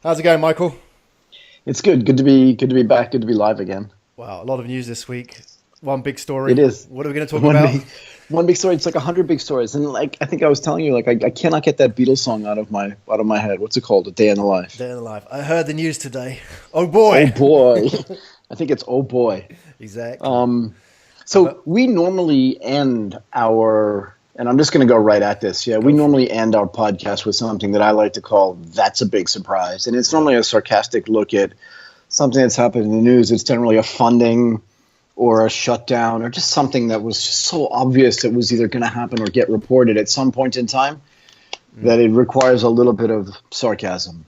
How's it going, Michael? It's good. Good to be back. Good to be live again. Wow, a lot of news this week. One big story. It is. What are we going to talk about? One big story. It's like 100 big stories, and like I think I was telling you, like I cannot get that Beatles song out of my head. What's it called? A Day in the Life. Day in the Life. I heard the news today. Oh boy. Oh boy. I think it's oh boy. Exactly. So we normally end our, and I'm just going to go right at this. Yeah, we normally end our podcast with something that I like to call "That's a Big Surprise," and it's normally a sarcastic look at something that's happened in the news. It's generally a funding or a shutdown or just something that was so obvious it was either going to happen or get reported at some point in time that it requires a little bit of sarcasm.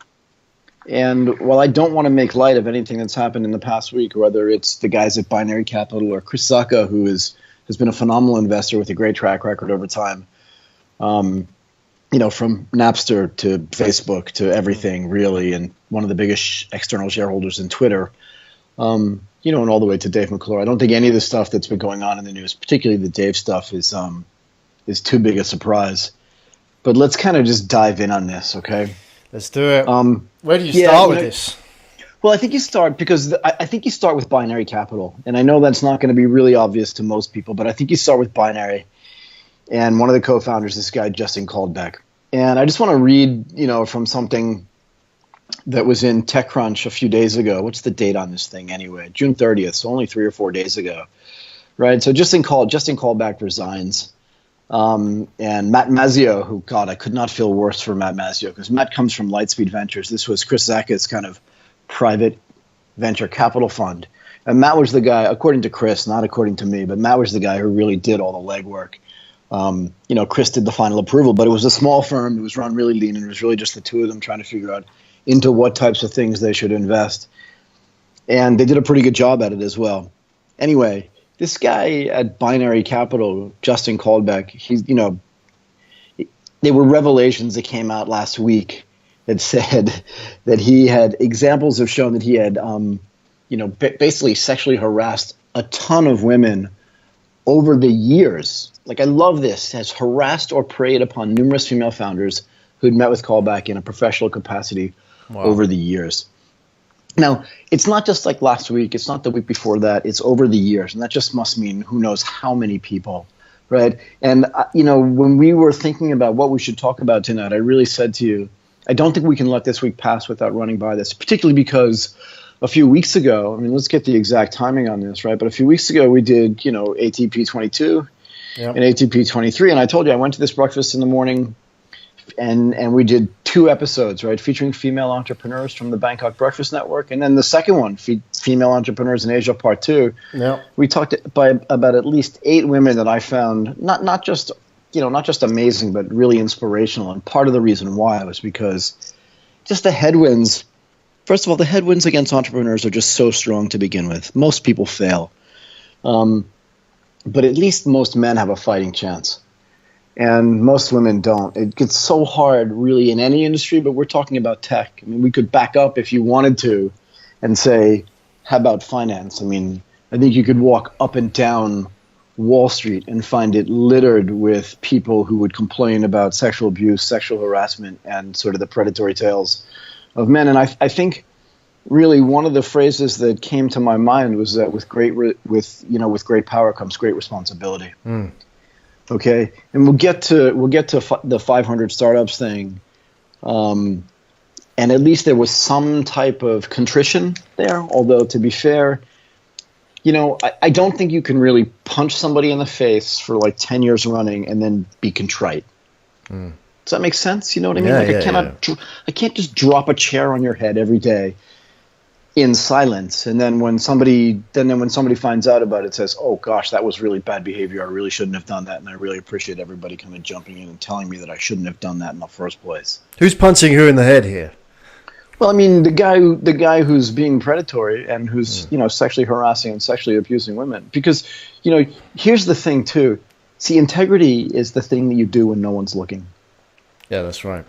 And while I don't want to make light of anything that's happened in the past week, whether it's the guys at Binary Capital or Chris Sacca, who has been a phenomenal investor with a great track record over time, from Napster to Facebook to everything, really, and one of the biggest external shareholders in Twitter, and all the way to Dave McClure. I don't think any of the stuff that's been going on in the news, particularly the Dave stuff, is too big a surprise. But let's kind of just dive in on this, okay? Let's do it. Where do you start with this? Well, I think you start with Binary Capital, and I know that's not going to be really obvious to most people, but I think you start with Binary, and one of the co-founders, this guy Justin Caldbeck, and I just want to read, from something that was in TechCrunch a few days ago. What's the date on this thing anyway? June 30th, so only 3 or 4 days ago, right? So Justin Caldbeck resigns. And Matt Mazzeo, who, God, I could not feel worse for Matt Mazzeo because Matt comes from Lightspeed Ventures. This was Chris Sacca's kind of private venture capital fund. And Matt was the guy, according to Chris, not according to me, but Matt was the guy who really did all the legwork. Chris did the final approval, but it was a small firm. It was run really lean, and it was really just the two of them trying to figure out into what types of things they should invest. And they did a pretty good job at it as well. Anyway, this guy at Binary Capital, Justin Caldbeck, there were revelations that came out last week that said that he had examples have shown that he had, basically sexually harassed a ton of women over the years. Like, I love this, has harassed or preyed upon numerous female founders who'd met with Caldbeck in a professional capacity over the years. Now, it's not just like last week. It's not the week before that. It's over the years. And that just must mean who knows how many people, right? And, when we were thinking about what we should talk about tonight, I really said to you, I don't think we can let this week pass without running by this, particularly because a few weeks ago, let's get the exact timing on this, right? But a few weeks ago, we did, ATP22 and ATP23. And I told you I went to this breakfast in the morning and we did 2 episodes, right, featuring female entrepreneurs from the Bangkok Breakfast Network, and then the second one, Female Entrepreneurs in Asia, Part 2. Yeah. We talked about at least 8 women that I found not just amazing, but really inspirational. And part of the reason why was because just the headwinds. First of all, the headwinds against entrepreneurs are just so strong to begin with. Most people fail, but at least most men have a fighting chance. And most women don't. It gets so hard, really, in any industry, but we're talking about tech. We could back up if you wanted to and say, how about finance? I think you could walk up and down Wall Street and find it littered with people who would complain about sexual abuse, sexual harassment, and sort of the predatory tales of men. And I think really one of the phrases that came to my mind was that with great power comes great responsibility. Mm. Okay, and we'll get to the 500 startups thing, and at least there was some type of contrition there. Although to be fair, I don't think you can really punch somebody in the face for like 10 years running and then be contrite. Mm. Does that make sense? You know what I mean? Yeah, I can't just drop a chair on your head every day in silence, and then when somebody finds out about it, says, "Oh gosh, that was really bad behavior. I really shouldn't have done that," and I really appreciate everybody kind of jumping in and telling me that I shouldn't have done that in the first place. Who's punching who in the head here? Well, the guy who's being predatory and who's sexually harassing and sexually abusing women. Because here's the thing too. See, integrity is the thing that you do when no one's looking. Yeah, that's right.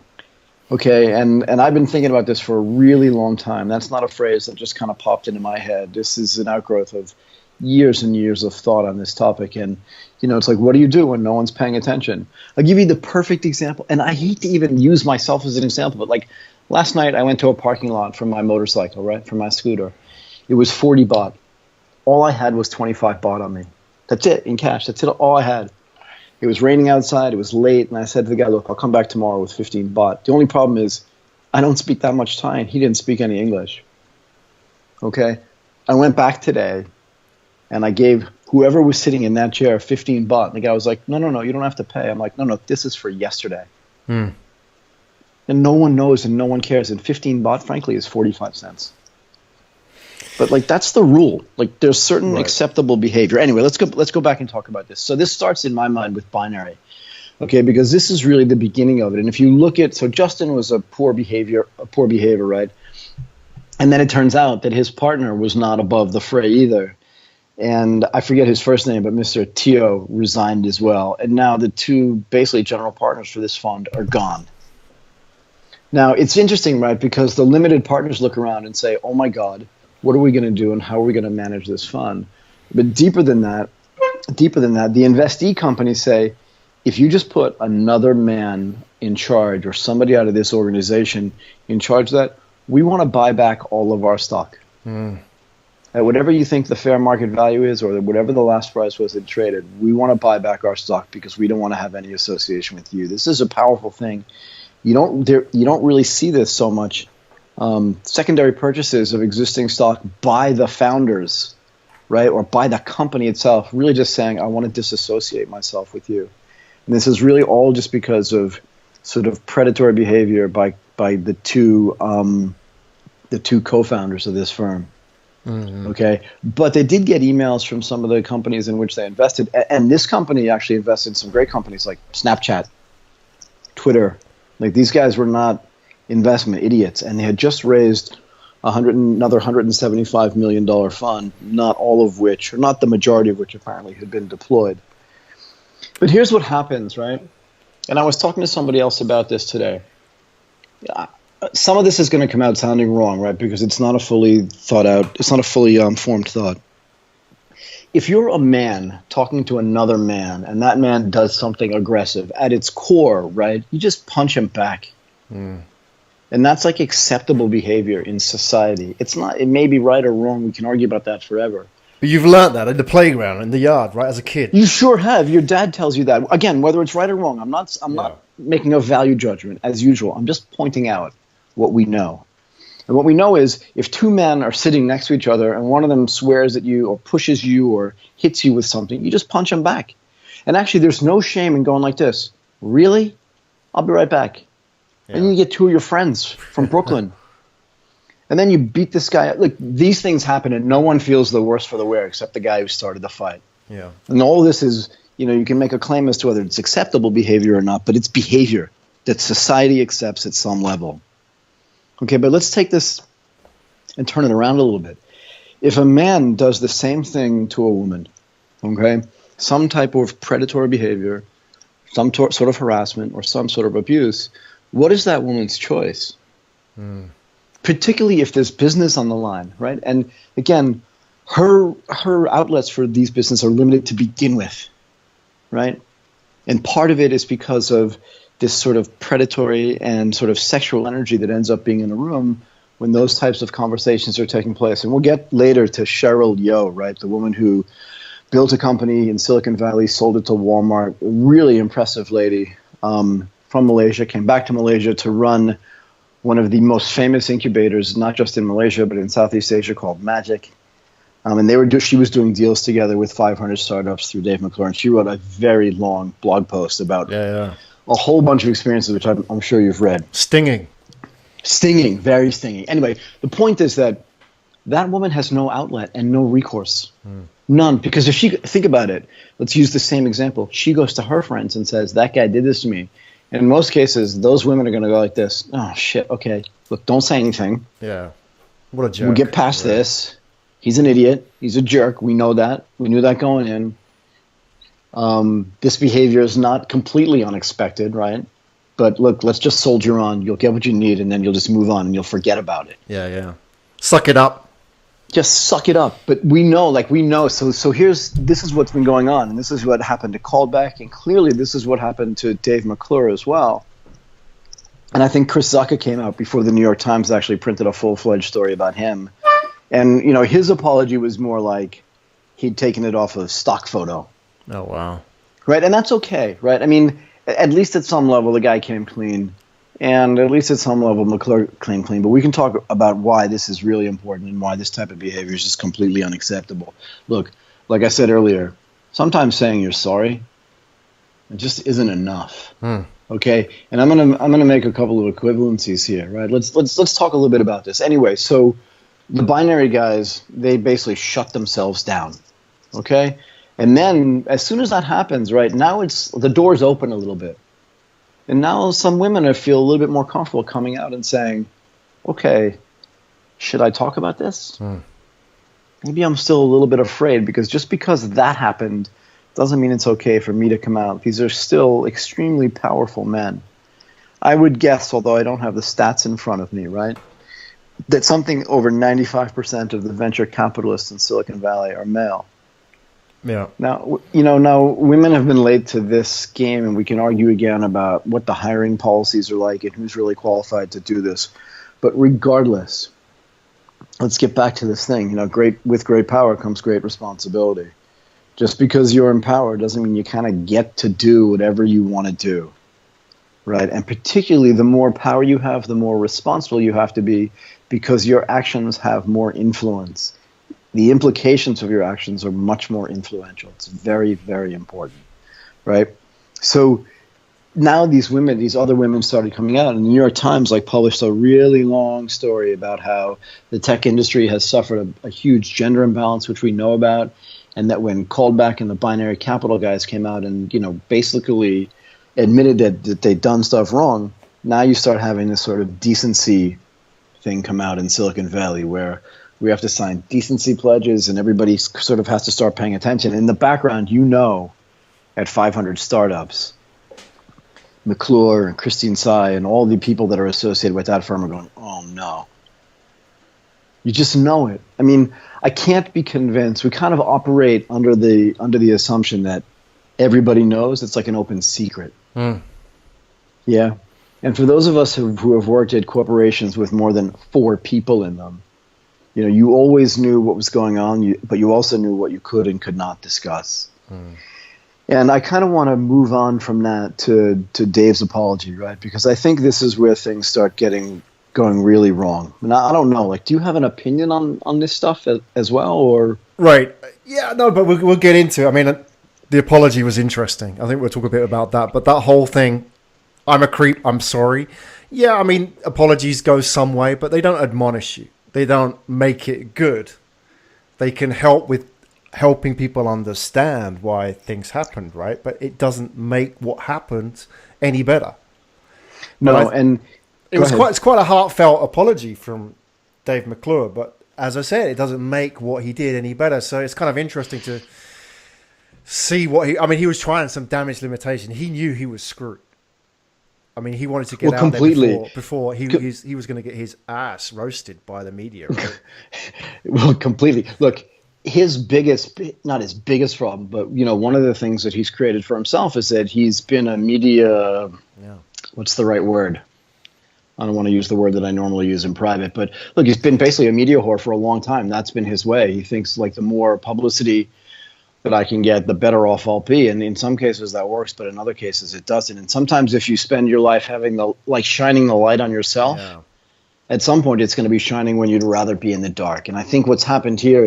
Okay, and I've been thinking about this for a really long time. That's not a phrase that just kind of popped into my head. This is an outgrowth of years and years of thought on this topic. And, it's like, what do you do when no one's paying attention? I'll give you the perfect example. And I hate to even use myself as an example, but like, Last night, I went to a parking lot for my motorcycle, right, for my scooter. It was 40 baht. All I had was 25 baht on me. That's it, in cash. That's it, all I had. It was raining outside. It was late. And I said to the guy, look, I'll come back tomorrow with 15 baht. The only problem is I don't speak that much Thai, and he didn't speak any English. Okay? I went back today, and I gave whoever was sitting in that chair 15 baht. And the guy was like, no, you don't have to pay. I'm like, no, this is for yesterday. And no one knows and no one cares. And 15 baht, frankly, is 45 cents. But like that's the rule. Like there's certain acceptable behavior. Anyway, let's go back and talk about this. So this starts in my mind with binary. Okay, because this is really the beginning of it. And if you look at, so Justin was a poor behavior, right? And then it turns out that his partner was not above the fray either. And I forget his first name, but Mr. Teo resigned as well. And now the two basically general partners for this fund are gone. Now, it's interesting, right, because the limited partners look around and say, oh, my God, what are we going to do and how are we going to manage this fund? But deeper than that, the investee companies say, if you just put another man in charge or somebody out of this organization in charge of that, we want to buy back all of our stock. At whatever you think the fair market value is or whatever the last price was it traded, we want to buy back our stock because we don't want to have any association with you. This is a powerful thing. You don't really see this so much. Secondary purchases of existing stock by the founders, right, or by the company itself, really just saying, I want to disassociate myself with you. And this is really all just because of sort of predatory behavior by the two co-founders of this firm. Okay, but they did get emails from some of the companies in which they invested, and this company actually invested in some great companies like Snapchat, Twitter. Like these guys were not investment idiots, and they had just raised another $175 million fund, not all of which, or not the majority of which apparently had been deployed. But here's what happens, right? And I was talking to somebody else about this today. Some of this is going to come out sounding wrong, right? Because it's not a fully thought out, it's not a fully formed thought. If you're a man talking to another man and that man does something aggressive at its core, right, you just punch him back. And that's like acceptable behavior in society. It's not, it may be right or wrong. We can argue about that forever. But you've learnt that in the playground, in the yard, right, as a kid. You sure have. Your dad tells you that. Again, whether it's right or wrong, I'm not making a value judgment as usual. I'm just pointing out what we know. And what we know is if two men are sitting next to each other and one of them swears at you or pushes you or hits you with something, you just punch them back. And actually, there's no shame in going like this. Really? I'll be right back. Yeah. And you get two of your friends from Brooklyn. And then you beat this guy. Look, these things happen and no one feels the worse for the wear except the guy who started the fight. Yeah. And all this is, you can make a claim as to whether it's acceptable behavior or not, but it's behavior that society accepts at some level. Okay, but let's take this and turn it around a little bit. If a man does the same thing to a woman, okay, some type of predatory behavior, some sort of harassment or some sort of abuse, what is that woman's choice? Particularly if there's business on the line, right? And again, her outlets for these businesses are limited to begin with, right? And part of it is because of this sort of predatory and sort of sexual energy that ends up being in a room when those types of conversations are taking place. And we'll get later to Cheryl Yo, right, the woman who built a company in Silicon Valley, sold it to Walmart, a really impressive lady from Malaysia, came back to Malaysia to run one of the most famous incubators, not just in Malaysia, but in Southeast Asia called Magic. And she was doing deals together with 500 startups through Dave McClure. And she wrote a very long blog post about a whole bunch of experiences, which I'm sure you've read. Stinging, very stinging. Anyway, the point is that woman has no outlet and no recourse. None. Because if think about it, let's use the same example. She goes to her friends and says, that guy did this to me. And in most cases, those women are going to go like this. Oh, shit. Okay. Look, don't say anything. Yeah. What a jerk. We'll get past this. He's an idiot. He's a jerk. We know that. We knew that going in. This behavior is not completely unexpected, right? But look, let's just soldier on. You'll get what you need, and then you'll just move on, and you'll forget about it. Yeah. Suck it up. Just suck it up. But we know. So this is what's been going on, and this is what happened to Callback, and clearly this is what happened to Dave McClure as well. And I think Chris Zucca came out before the New York Times actually printed a full-fledged story about him. And, his apology was more like he'd taken it off a stock photo. Oh, wow. Right? And that's okay, right? I mean, at least at some level, the guy came clean. And at least at some level, McClure came clean. But we can talk about why this is really important and why this type of behavior is just completely unacceptable. Look, like I said earlier, sometimes saying you're sorry, it just isn't enough. Okay, and I'm gonna make a couple of equivalencies here, right? Let's talk a little bit about this. Anyway, so the binary guys, they basically shut themselves down. Okay, and then as soon as that happens, right now the door's open a little bit, and now some women feel a little bit more comfortable coming out and saying, okay, should I talk about this? Maybe I'm still a little bit afraid because just because that happened doesn't mean it's okay for me to come out. These are still extremely powerful men. I would guess, although I don't have the stats in front of me, right, that something over 95% of the venture capitalists in Silicon Valley are male. Yeah. Now, now women have been late to this game, and we can argue again about what the hiring policies are like and who's really qualified to do this. But regardless, let's get back to this thing. With great power comes great responsibility. Just because you're in power doesn't mean you kind of get to do whatever you want to do, right? And particularly the more power you have, the more responsible you have to be because your actions have more influence. The implications of your actions are much more influential. It's very, very important, right? So now these other women started coming out, and the New York Times published a really long story about how the tech industry has suffered a huge gender imbalance, which we know about. And that when Callback and the binary capital guys came out and, basically admitted that they'd done stuff wrong, now you start having this sort of decency thing come out in Silicon Valley where we have to sign decency pledges and everybody sort of has to start paying attention. In the background, at 500 startups, McClure and Christine Tsai and all the people that are associated with that firm are going, oh, no. You just know it. I mean, I can't be convinced. We kind of operate under the assumption that everybody knows. It's like an open secret. Yeah. And for those of us who have worked at corporations with more than 4 people in them, you always knew what was going on, but you also knew what you could and could not discuss. And I kind of want to move on from that to Dave's apology, right? Because I think this is where things start going really wrong. And I don't know, do you have an opinion on this stuff as well, or? Right. Yeah, no, but we'll get into it. I mean, the apology was interesting. I think we'll talk a bit about that. But that whole thing, I'm a creep, I'm sorry. Yeah, I mean, apologies go some way, but they don't admonish you. They don't make it good. They can help with helping people understand why things happened, right? But it doesn't make what happened any better. No, and it's quite a heartfelt apology from Dave McClure, but as I said, it doesn't make what he did any better. So it's kind of interesting to see he was trying some damage limitation. He knew he was screwed. I mean, he wanted to get out completely. There before he was going to get his ass roasted by the media. Right? Well, completely. Look, not his biggest problem, but one of the things that he's created for himself is that he's been a media. Yeah. What's the right word? I don't want to use the word that I normally use in private, but look, he's been basically a media whore for a long time. That's been his way. He thinks the more publicity that I can get, the better off I'll be. And in some cases that works, but in other cases it doesn't. And sometimes if you spend your life having shining the light on yourself, at some point it's going to be shining when you'd rather be in the dark. And I think what's happened here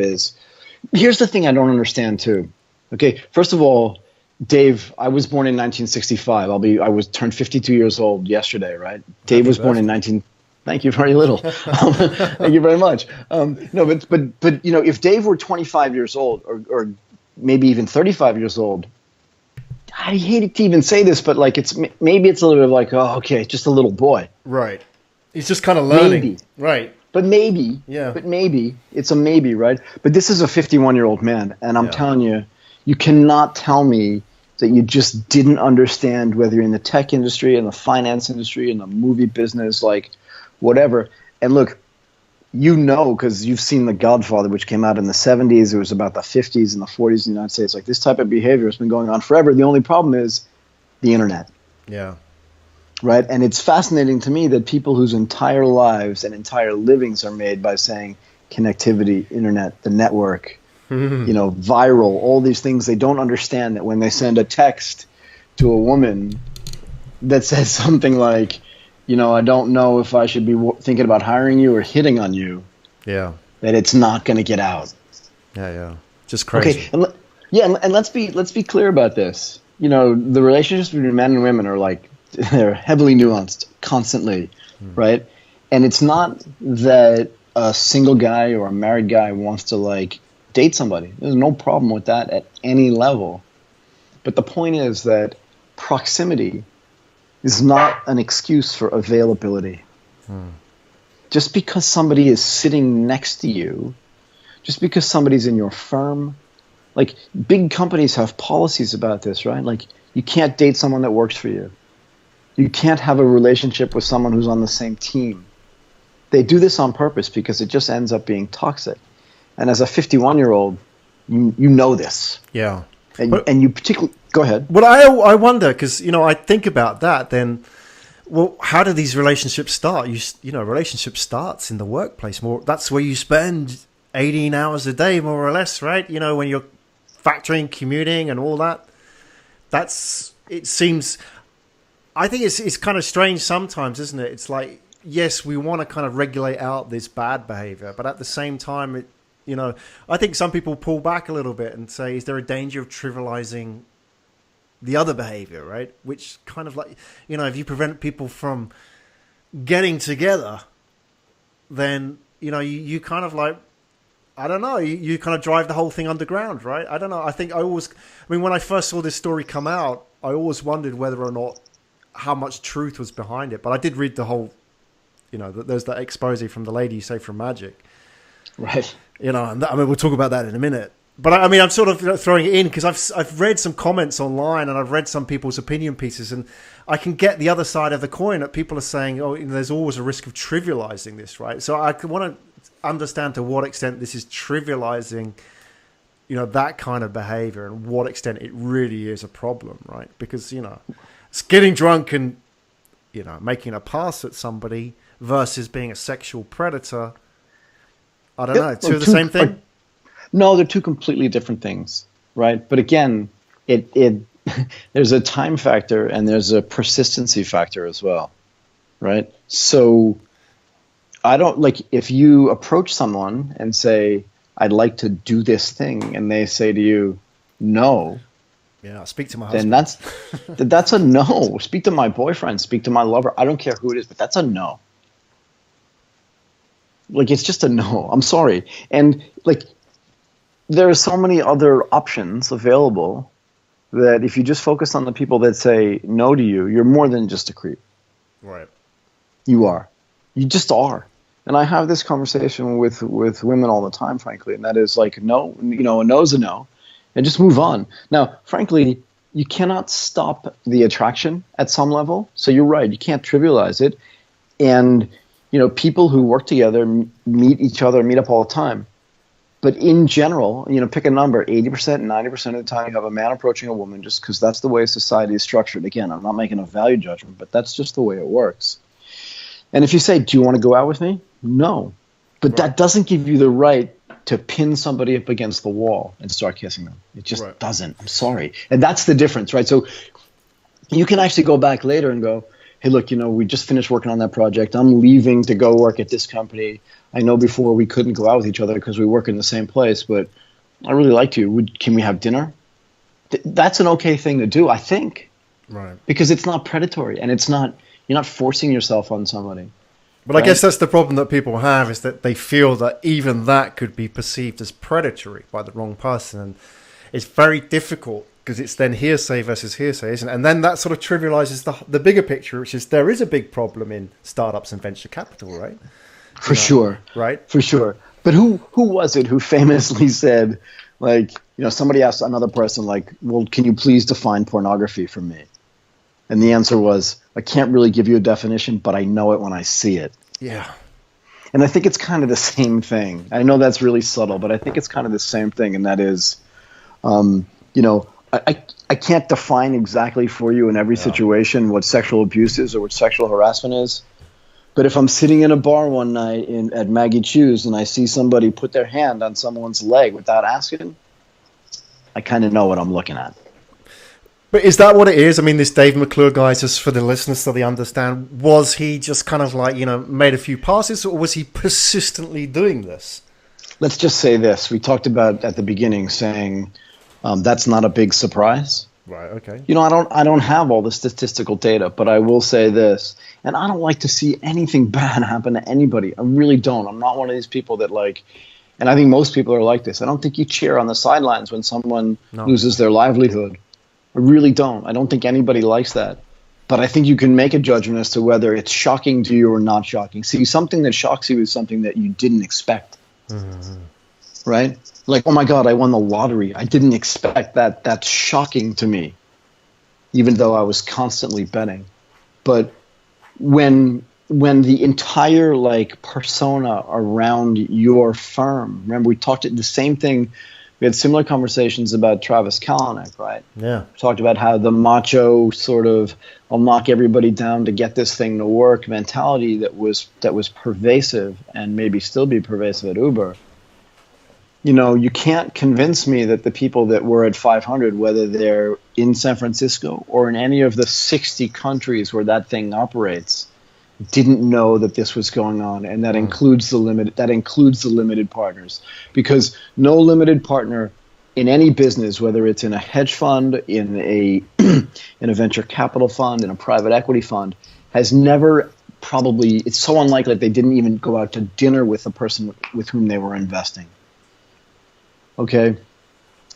here's the thing I don't understand too. Okay, first of all, Dave, I was born in 1965. I turned 52 years old yesterday, right? Dave was born in Thank you very little. Thank you very much. No, but if Dave were 25 years old or maybe even 35 years old, I hate to even say this, but maybe it's a little bit oh, okay, just a little boy. Right. He's just kind of learning. Maybe. Right. But maybe. Yeah. But maybe. It's a maybe, right? But this is a 51-year-old man, and I'm telling you, you cannot tell me that you just didn't understand, whether you're in the tech industry, in the finance industry, in the movie business, whatever. And look, because you've seen The Godfather, which came out in the 70s. It was about the 50s and the 40s in the United States. This type of behavior has been going on forever. The only problem is the internet. Yeah. right? And it's fascinating to me that people whose entire lives and entire livings are made by saying connectivity, internet, the network, viral, all these things, they don't understand that when they send a text to a woman that says something like, I don't know if I should be thinking about hiring you or hitting on you. Yeah. That it's not going to get out. Yeah. Just crazy. Okay. And let's be clear about this. The relationships between men and women are they're heavily nuanced constantly, right? And it's not that a single guy or a married guy wants to date somebody. There's no problem with that at any level. But the point is that proximity is not an excuse for availability. Just because somebody is sitting next to you, just because somebody's in your firm, big companies have policies about this, right? You can't date someone that works for you. You can't have a relationship with someone who's on the same team. They do this on purpose because it just ends up being toxic. And as a 51-year-old, you know this. Yeah. And you particularly... Go ahead. Well, I wonder, because, I think about that then, well, how do these relationships start? Relationship starts in the workplace. That's where you spend 18 hours a day, more or less, right? When you're factoring, commuting and all that. It seems... I think it's kind of strange sometimes, isn't it? It's yes, we want to kind of regulate out this bad behavior, but at the same time, I think some people pull back a little bit and say, is there a danger of trivializing the other behavior, right? Which kind of if you prevent people from getting together, then, you kind of I don't know, you kind of drive the whole thing underground, right? I don't know. When I first saw this story come out, I always wondered whether or not how much truth was behind it. But I did read the whole, there's that expose from the lady you say from Magic. Right. And we'll talk about that in a minute. But I'm sort of throwing it in because I've read some comments online and I've read some people's opinion pieces, and I can get the other side of the coin that people are saying, there's always a risk of trivializing this, right? So I want to understand to what extent this is trivializing, that kind of behavior, and what extent it really is a problem, right? Because, it's getting drunk and, making a pass at somebody versus being a sexual predator. I don't know. Two of the same thing? No, they're two completely different things, right? But again, it there's a time factor and there's a persistency factor as well, right? So I don't if you approach someone and say, I'd like to do this thing, and they say to you, no. Yeah, speak to my husband. Then that's a no. Speak to my boyfriend, speak to my lover. I don't care who it is, but that's a no. It's just a no. I'm sorry. And there are so many other options available that if you just focus on the people that say no to you, you're more than just a creep. Right. You are. You just are. And I have this conversation with women all the time, frankly, and that is no, a no's a no, and just move on. Now, frankly, you cannot stop the attraction at some level. So you're right. You can't trivialize it. And, people who work together meet up all the time. But in general, pick a number, 80%, 90% of the time you have a man approaching a woman just because that's the way society is structured. Again, I'm not making a value judgment, but that's just the way it works. And if you say, do you want to go out with me? No. But that doesn't give you the right to pin somebody up against the wall and start kissing them. It just doesn't. I'm sorry. And that's the difference, right? So you can actually go back later and go, hey, look, we just finished working on that project. I'm leaving to go work at this company. I know before we couldn't go out with each other because we work in the same place, but I really liked you. Can we have dinner? That's an okay thing to do, I think. Right. Because it's not predatory and you're not forcing yourself on somebody. But I guess that's the problem that people have, is that they feel that even that could be perceived as predatory by the wrong person. And it's very difficult because it's then hearsay versus hearsay, isn't it? And then that sort of trivializes the bigger picture, which is there is a big problem in startups and venture capital, right? For sure. Right? For sure. But who was it who famously said, somebody asked another person, well, can you please define pornography for me? And the answer was, I can't really give you a definition, but I know it when I see it. Yeah. And I think it's kind of the same thing. I know that's really subtle, but I think it's kind of the same thing. And that is, I can't define exactly for you in every situation what sexual abuse is or what sexual harassment is. But if I'm sitting in a bar one night at Maggie Chu's and I see somebody put their hand on someone's leg without asking, I kind of know what I'm looking at. But is that what it is? I mean, this Dave McClure guy, just for the listeners so they understand, was he just kind of like, made a few passes, or was he persistently doing this? Let's just say this. We talked about at the beginning saying that's not a big surprise. Right, okay. I don't have all the statistical data, but I will say this, and I don't like to see anything bad happen to anybody. I really don't. I'm not one of these people that and I think most people are like this. I don't think you cheer on the sidelines when someone loses their livelihood. I really don't. I don't think anybody likes that. But I think you can make a judgment as to whether it's shocking to you or not shocking. See, something that shocks you is something that you didn't expect. Mm-hmm. Right? Like, oh my God, I won the lottery. I didn't expect that. That's shocking to me, even though I was constantly betting. But when the entire persona around your firm, remember we talked the same thing. We had similar conversations about Travis Kalanick, right? Yeah. We talked about how the macho sort of, I'll knock everybody down to get this thing to work mentality that was pervasive and maybe still be pervasive at Uber. You can't convince me that the people that were at 500, whether they're in San Francisco or in any of the 60 countries where that thing operates, didn't know that this was going on, and that includes the limited partners, because no limited partner in any business, whether it's in a hedge fund, in a venture capital fund, in a private equity fund, has never it's so unlikely that they didn't even go out to dinner with the person with whom they were investing. Okay.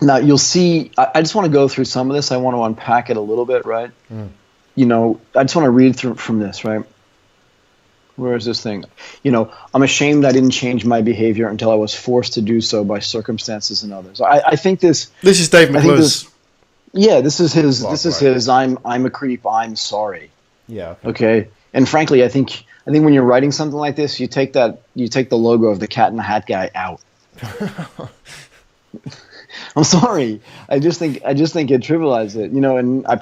Now you'll see. I just want to go through some of this. I want to unpack it a little bit, right? I just want to read through from this, right? Where is this thing? I'm ashamed I didn't change my behavior until I was forced to do so by circumstances and others. I think this. This is Dave McClure's. This is his. This is his. I'm a creep. I'm sorry. Yeah. Okay. And frankly, I think when you're writing something like this, you take the logo of the Cat in the Hat guy out. I'm sorry. I just think it trivializes it, and I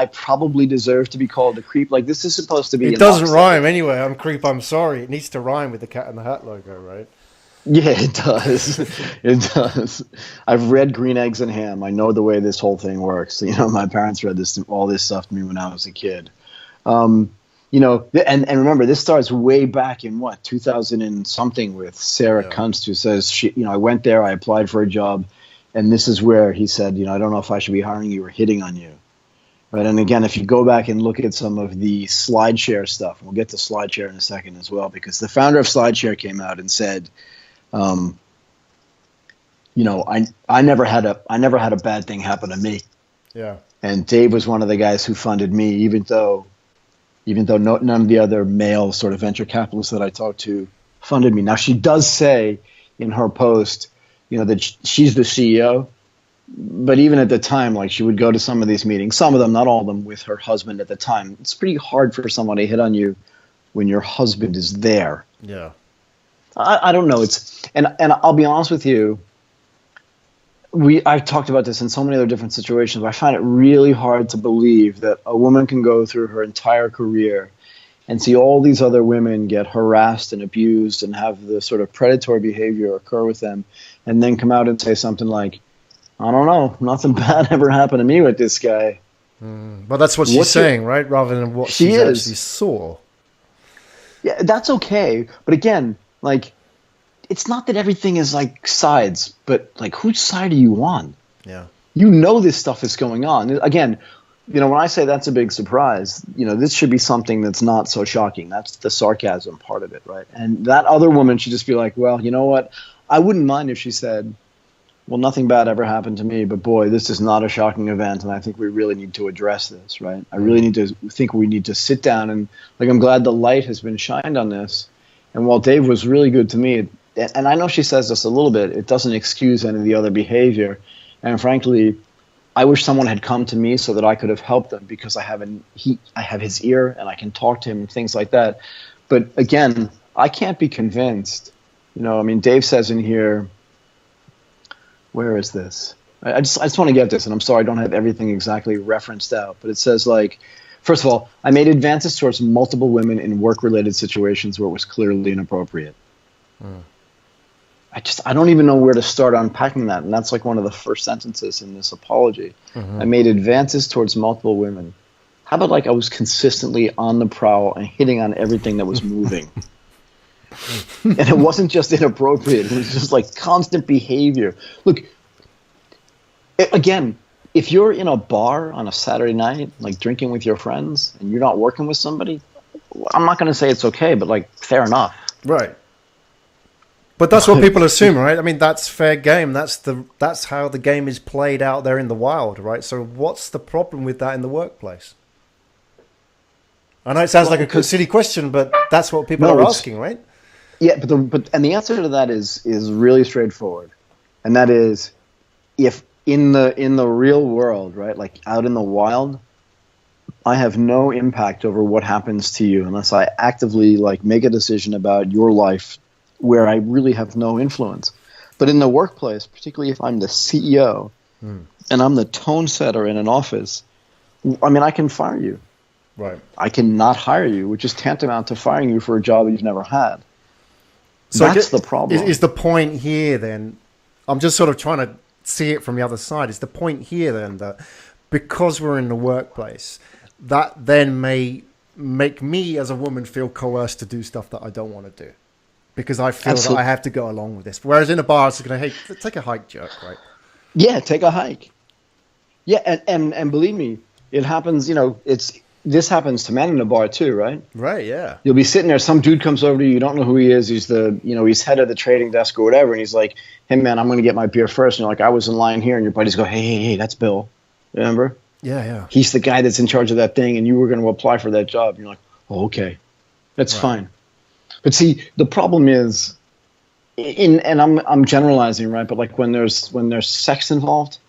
probably deserve to be called a creep. Like, this is supposed to be. It doesn't rhyme anyway. I'm creep. I'm sorry. It needs to rhyme with the Cat in the Hat logo, right? Yeah, it does. It does. I've read Green Eggs and Ham. I know the way this whole thing works. My parents read all this stuff to me when I was a kid. And remember, this starts way back in 2000 and something with Sarah Kunst, who says I went there, I applied for a job. And this is where he said, I don't know if I should be hiring you or hitting on you. Right. And again, if you go back and look at some of the SlideShare stuff, and we'll get to SlideShare in a second as well, because the founder of SlideShare came out and said, I never had a bad thing happen to me. Yeah. And Dave was one of the guys who funded me, even though none of the other male sort of venture capitalists that I talked to funded me. Now, she does say in her post, that she's the CEO, but even at the time, she would go to some of these meetings, some of them, not all of them, with her husband at the time. It's pretty hard for someone to hit on you when your husband is there. Yeah. I don't know. And I'll be honest with you. I've talked about this in so many other different situations, but I find it really hard to believe that a woman can go through her entire career and see all these other women get harassed and abused and have the sort of predatory behavior occur with them, and then come out and say something like, I don't know, nothing bad ever happened to me with this guy. But that's what she's saying, right? Rather than what she actually saw. Yeah, that's okay. But again, it's not that everything is sides, but whose side are you on? Yeah. This stuff is going on. Again, when I say that's a big surprise, this should be something that's not so shocking. That's the sarcasm part of it, right? And that other woman should just be like, well, you know what? I wouldn't mind if she said, well, nothing bad ever happened to me, but boy, this is not a shocking event, and I think we really need to address this, right? I really think we need to sit down and, I'm glad the light has been shined on this. And while Dave was really good to me, and I know she says this a little bit, it doesn't excuse any of the other behavior. And frankly, I wish someone had come to me so that I could have helped them, because I have his ear and I can talk to him and things like that. But again, I can't be convinced. Dave says in here, where is this? I just want to get this, and I'm sorry I don't have everything exactly referenced out, but it says, like, first of all, I made advances towards multiple women in work-related situations where it was clearly inappropriate. I don't even know where to start unpacking that, and that's like one of the first sentences in this apology. I made advances towards multiple women. How about, like, I was consistently on the prowl and hitting on everything that was moving? And it wasn't just inappropriate. It was just, like, constant behavior. Look, again, if you're in a bar on a Saturday night, like, drinking with your friends, and you're not working with somebody, I'm not going to say it's okay, but, like, fair enough. Right. But that's what people assume, right? I mean, that's fair game. That's how the game is played out there in the wild, right? So what's the problem with that in the workplace? I know it sounds like a silly question, but that's what people are asking, right? Yeah, but the answer to that is really straightforward, and that is, if in the real world, right, like out in the wild, I have no impact over what happens to you unless I actively, like, make a decision about your life where I really have no influence. But in the workplace, particularly if I'm the CEO and I'm the tone setter in an office, I mean, I can fire you. Right. I can not hire you, which is tantamount to firing you for a job you've never had. So that's the problem. Is the point here then, I'm just sort of trying to see it from the other side, is the point here then that because we're in the workplace, that then may make me as a woman feel coerced to do stuff that I don't want to do? Because I feel that I have to go along with this. Whereas in a bar, it's going to, hey, take a hike, jerk, right? Yeah, take a hike. Yeah, and believe me, it happens, you know, this happens to men in a bar too, right? Right, yeah. You'll be sitting there, some dude comes over to you don't know who he is, he's he's head of the trading desk or whatever, and he's like, hey man, I'm going to get my beer first. And you're like, I was in line here, and your buddies go, hey, that's Bill. Remember? Yeah. He's the guy that's in charge of that thing, and you were going to apply for that job. And you're like, oh, okay, that's fine. But see, the problem is, and I'm generalizing, right? But like when there's sex involved,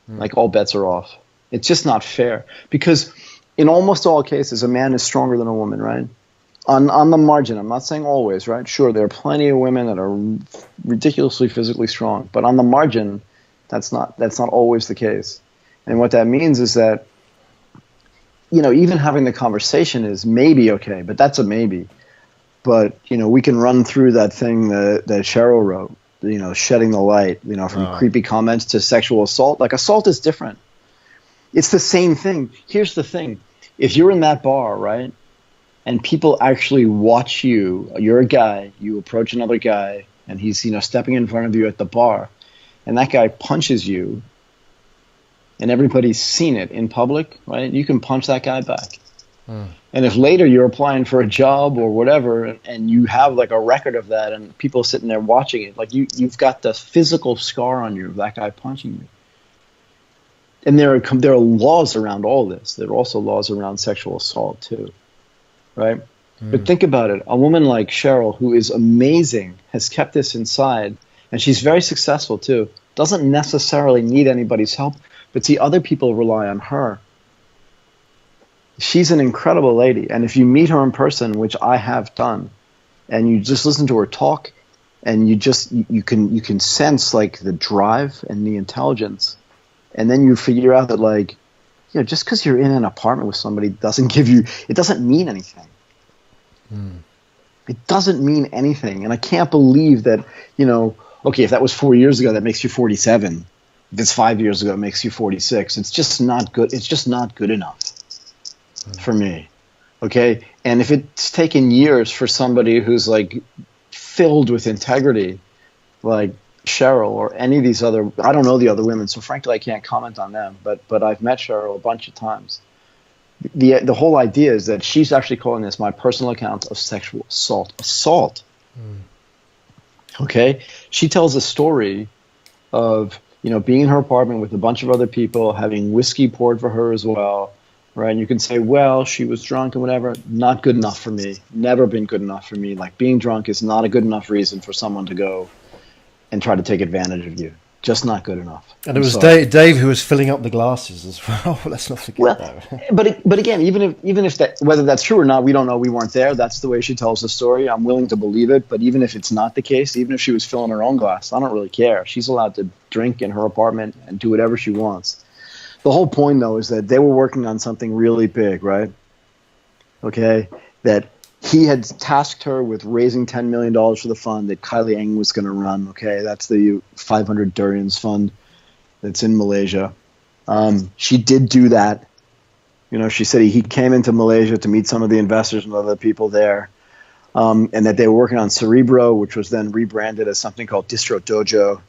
like all bets are off. It's just not fair, because in almost all cases, a man is stronger than a woman, right? On the margin, I'm not saying always, right? Sure, there are plenty of women that are ridiculously physically strong, but on the margin, that's not always the case. And what that means is that, you know, even having the conversation is maybe okay, but that's a maybe. But, you know, we can run through that thing that Cheryl wrote, you know, shedding the light, you know, from creepy comments to sexual assault. Like, assault is different. It's the same thing. Here's the thing. If you're in that bar, right, and people actually watch you, you're a guy, you approach another guy, and he's, you know, stepping in front of you at the bar, and that guy punches you, and everybody's seen it in public, right, you can punch that guy back. And if later you're applying for a job or whatever, and you have like a record of that, and people sitting there watching it, like you've got the physical scar on you of that guy punching you. And there are laws around all this. There are also laws around sexual assault too, right? But think about it. A woman like Cheryl, who is amazing, has kept this inside, and she's very successful too. Doesn't necessarily need anybody's help, but see, other people rely on her. She's an incredible lady, and if you meet her in person, which I have done, and you just listen to her talk, and you can sense like the drive and the intelligence, and then you figure out that, like, you know, just because you're in an apartment with somebody it doesn't mean anything. It doesn't mean anything, and I can't believe that, you know, okay, if that was 4 years ago, that makes you 47. If it's 5 years ago, it makes you 46. It's just not good. It's just not good enough. For me, okay? And if it's taken years for somebody who's like filled with integrity, like Cheryl or any of these other, I don't know the other women, so frankly I can't comment on them, but I've met Cheryl a bunch of times. The whole idea is that she's actually calling this my personal account of sexual assault. Okay? She tells a story of, you know, being in her apartment with a bunch of other people, having whiskey poured for her as well. Right, and you can say, well, she was drunk and whatever. Not good enough for me. Never been good enough for me. Like, being drunk is not a good enough reason for someone to go and try to take advantage of you. Just not good enough. And it was Dave who was filling up the glasses as well. Let's not forget that. but again, even if that, whether that's true or not, we don't know. We weren't there. That's the way she tells the story. I'm willing to believe it. But even if it's not the case, even if she was filling her own glass, I don't really care. She's allowed to drink in her apartment and do whatever she wants. The whole point, though, is that they were working on something really big, right? Okay, that he had tasked her with raising $10 million for the fund that Kylie Eng was going to run. Okay, that's the 500 Durians fund that's in Malaysia. She did do that. You know, she said he came into Malaysia to meet some of the investors and other people there, and that they were working on Cerebro, which was then rebranded as something called Distro Dojo,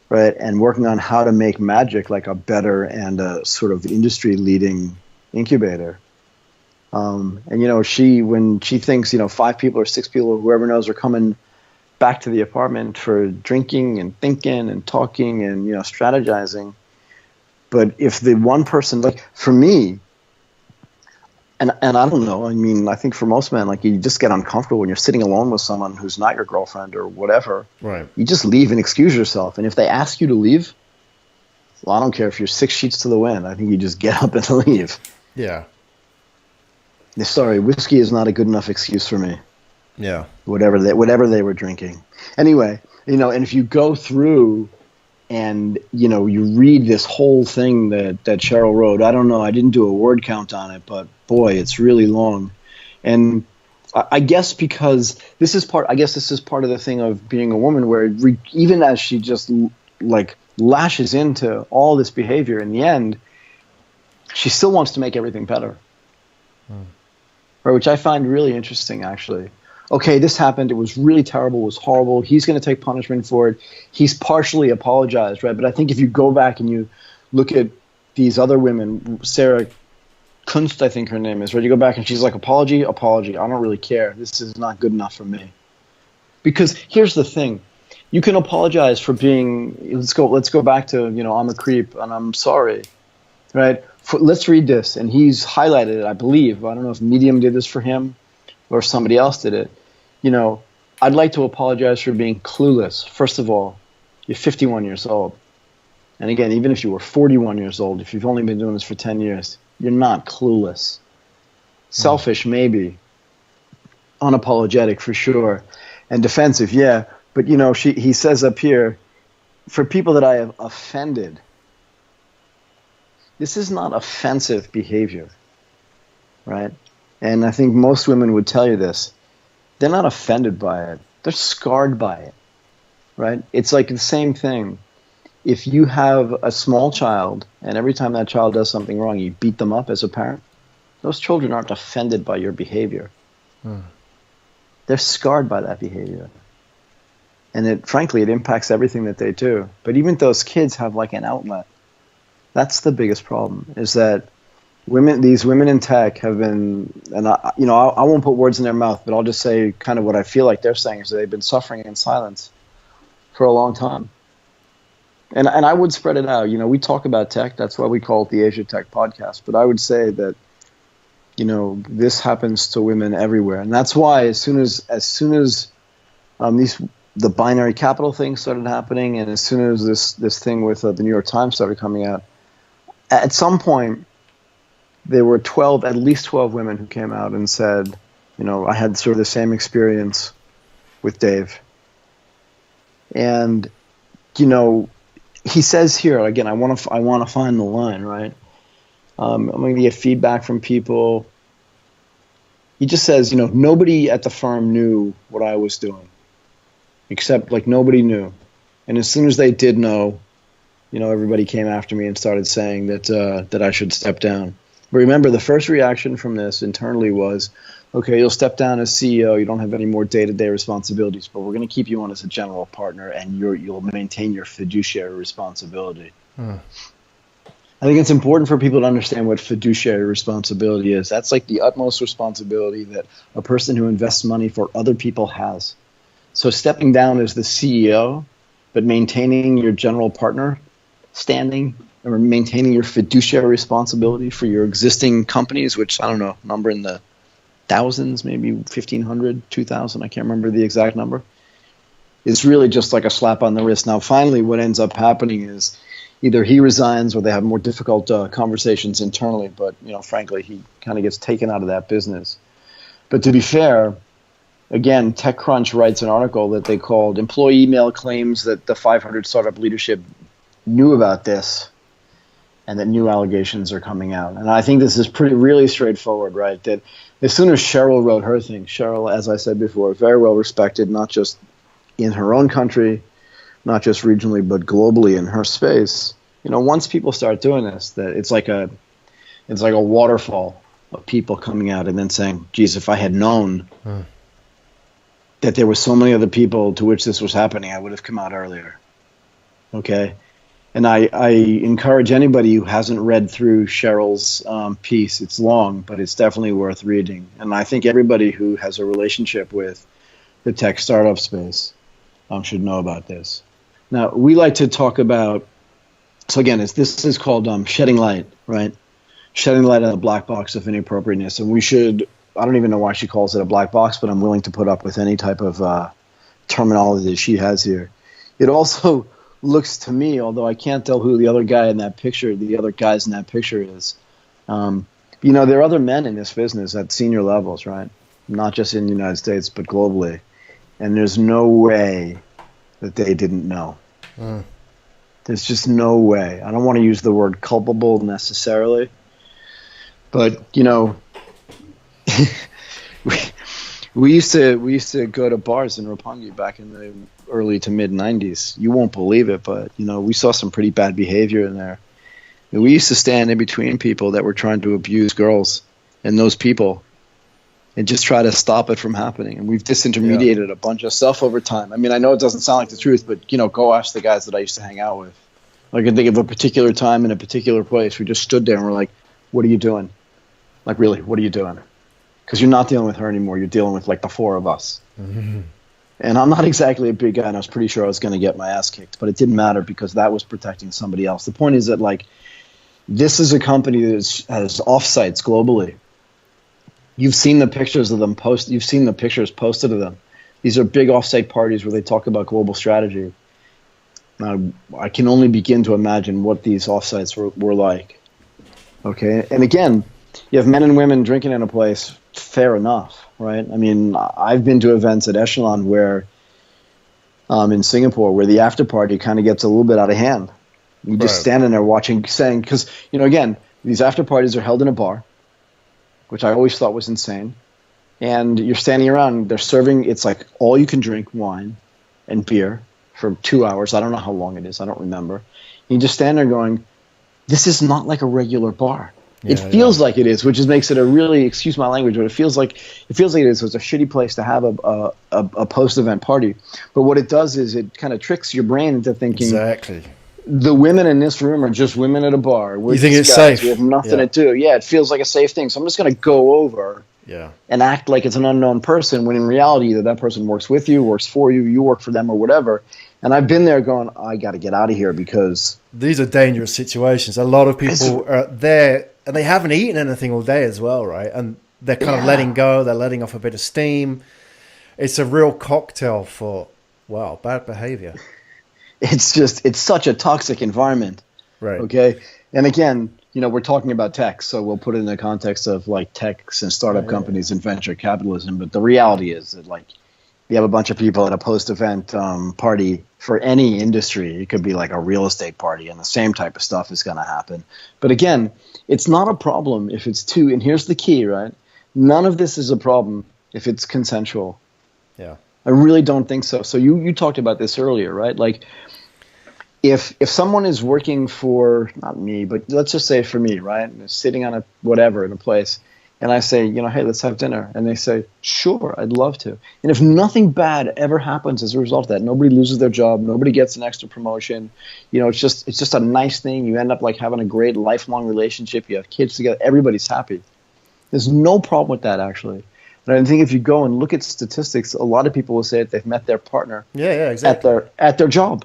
right? And working on how to make Magic like a better and a sort of industry-leading incubator. And, you know, when she thinks, you know, 5 people or 6 people or whoever knows are coming back to the apartment for drinking and thinking and talking and, you know, strategizing. But if the one person, like for me, and I don't know, I mean, I think for most men, like you just get uncomfortable when you're sitting alone with someone who's not your girlfriend or whatever. Right. You just leave and excuse yourself. And if they ask you to leave, well, I don't care if you're 6 sheets to the wind. I think you just get up and leave. Yeah. Sorry, whiskey is not a good enough excuse for me. Yeah. Whatever they were drinking. Anyway, you know, and if you go through and, you know, you read this whole thing that Cheryl wrote, I don't know, I didn't do a word count on it, but boy, it's really long. And I guess because this is part of the thing of being a woman where even as she just like lashes into all this behavior, in the end, she still wants to make everything better. Right, which I find really interesting, actually. Okay, this happened. It was really terrible. It was horrible. He's going to take punishment for it. He's partially apologized, right? But I think if you go back and you look at these other women, Sarah Kunst, I think her name is, right? You go back and she's like, apology. I don't really care. This is not good enough for me. Because here's the thing. You can apologize for being, let's go back to, you know, I'm a creep and I'm sorry, right? Let's read this. And he's highlighted it, I believe. I don't know if Medium did this for him or if somebody else did it. You know, I'd like to apologize for being clueless. First of all, you're 51 years old. And again, even if you were 41 years old, if you've only been doing this for 10 years, you're not clueless. Selfish, maybe. Unapologetic, for sure. And defensive, yeah. But, you know, he says up here, for people that I have offended, this is not offensive behavior, right? And I think most women would tell you this. They're not offended by it. They're scarred by it, right? It's like the same thing. If you have a small child and every time that child does something wrong, you beat them up as a parent, those children aren't offended by your behavior. They're scarred by that behavior. And frankly, it impacts everything that they do. But even those kids have like an outlet. That's the biggest problem, is that these women in tech have been, and I won't put words in their mouth, but I'll just say kind of what I feel like they're saying is that they've been suffering in silence for a long time. And I would spread it out. You know, we talk about tech. That's why we call it the Asia Tech Podcast. But I would say that, you know, this happens to women everywhere. And that's why as soon as the binary capital thing started happening, and as soon as this thing with the New York Times started coming out, at some point, there were at least 12 women who came out and said, you know, I had sort of the same experience with Dave. And, you know, he says here, again, I want to find the line, right? I'm going to get feedback from people. He just says, you know, nobody at the firm knew what I was doing, except like nobody knew. And as soon as they did know, you know, everybody came after me and started saying that I should step down. But remember, the first reaction from this internally was, okay, you'll step down as CEO. You don't have any more day-to-day responsibilities, but we're going to keep you on as a general partner, and you'll maintain your fiduciary responsibility. I think it's important for people to understand what fiduciary responsibility is. That's like the utmost responsibility that a person who invests money for other people has. So stepping down as the CEO, but maintaining your general partner standing, or maintaining your fiduciary responsibility for your existing companies, which I don't know, number in the thousands, maybe 1,500, 2,000, I can't remember the exact number. It's really just like a slap on the wrist. Now, finally, what ends up happening is either he resigns or they have more difficult conversations internally, but, you know, frankly, he kind of gets taken out of that business. But to be fair, again, TechCrunch writes an article that they called Employee Email Claims That the 500 Startup Leadership knew about this and that new allegations are coming out. And I think this is really straightforward, right? That as soon as Cheryl wrote her thing, Cheryl, as I said before, very well respected, not just in her own country, not just regionally, but globally in her space. Once people start doing this, that it's like a waterfall of people coming out and then saying, geez, if I had known that there were so many other people to which this was happening, I would have come out earlier. Okay? And I encourage anybody who hasn't read through Cheryl's piece. It's long, but it's definitely worth reading. And I think everybody who has a relationship with the tech startup space should know about this. Now, we like to talk about, so again, this is called shedding light, right? Shedding light on the black box of inappropriateness. And we should, I don't even know why she calls it a black box, but I'm willing to put up with any type of terminology that she has here. It also looks to me, although I can't tell who the other guys in that picture is, there are other men in this business at senior levels, right? Not just in the United States, but globally. And there's no way that they didn't know. There's just no way. I don't want to use the word culpable necessarily, but we used to go to bars in Roppongi back in the early to mid 90s. You won't believe it, but we saw some pretty bad behavior in there. And we used to stand in between people that were trying to abuse girls and those people, and just try to stop it from happening. And we've disintermediated a bunch of stuff over time. I mean, I know it doesn't sound like the truth, but, go ask the guys that I used to hang out with. I can think of a particular time in a particular place. We just stood there and we're like, what are you doing? Like, really, what are you doing? Because you're not dealing with her anymore. You're dealing with, like, the four of us. Mm-hmm. And I'm not exactly a big guy, and I was pretty sure I was going to get my ass kicked. But it didn't matter because that was protecting somebody else. The point is that, like, this is a company that has offsites globally. You've seen the pictures of them post. You've seen the pictures posted of them. These are big offsite parties where they talk about global strategy. Now, I can only begin to imagine what these offsites were like. Okay, and again, you have men and women drinking in a place. Fair enough, right? I mean, I've been to events at Echelon where, in Singapore, where the after party kind of gets a little bit out of hand. You just standing there watching, saying, because again, these after parties are held in a bar, which I always thought was insane. And you're standing around, they're serving, it's like all you can drink wine and beer for 2 hours. I don't know how long it is. I don't remember. You just stand there going, this is not like a regular bar. It feels like it is, which makes it a really, excuse my language, but it feels like it is. So it's a shitty place to have a post-event party. But what it does is it kind of tricks your brain into thinking the women in this room are just women at a bar. You think it's safe? We have nothing to do. Yeah, it feels like a safe thing. So I'm just going to go over and act like it's an unknown person when in reality either that person works with you, works for you, you work for them or whatever. And I've been there going, I got to get out of here because these are dangerous situations. A lot of people are there and they haven't eaten anything all day as well, right? And they're kind of letting go. They're letting off a bit of steam. It's a real cocktail for, bad behavior. It's such a toxic environment. Right. Okay. And again, we're talking about tech, so we'll put it in the context of like techs and startup companies and venture capitalism. But the reality is that like you have a bunch of people at a post-event party for any industry. It could be like a real estate party, and the same type of stuff is going to happen. But again, it's not a problem if it's two. And here's the key, right? None of this is a problem if it's consensual. Yeah. I really don't think so. So you talked about this earlier, right? Like if someone is working for, not me, but let's just say for me, right? Sitting on in a place, and I say, hey, let's have dinner. And they say, sure, I'd love to. And if nothing bad ever happens as a result of that, nobody loses their job, nobody gets an extra promotion, it's just a nice thing. You end up like having a great lifelong relationship. You have kids together. Everybody's happy. There's no problem with that, actually. And I think if you go and look at statistics, a lot of people will say that they've met their partner exactly. at their job.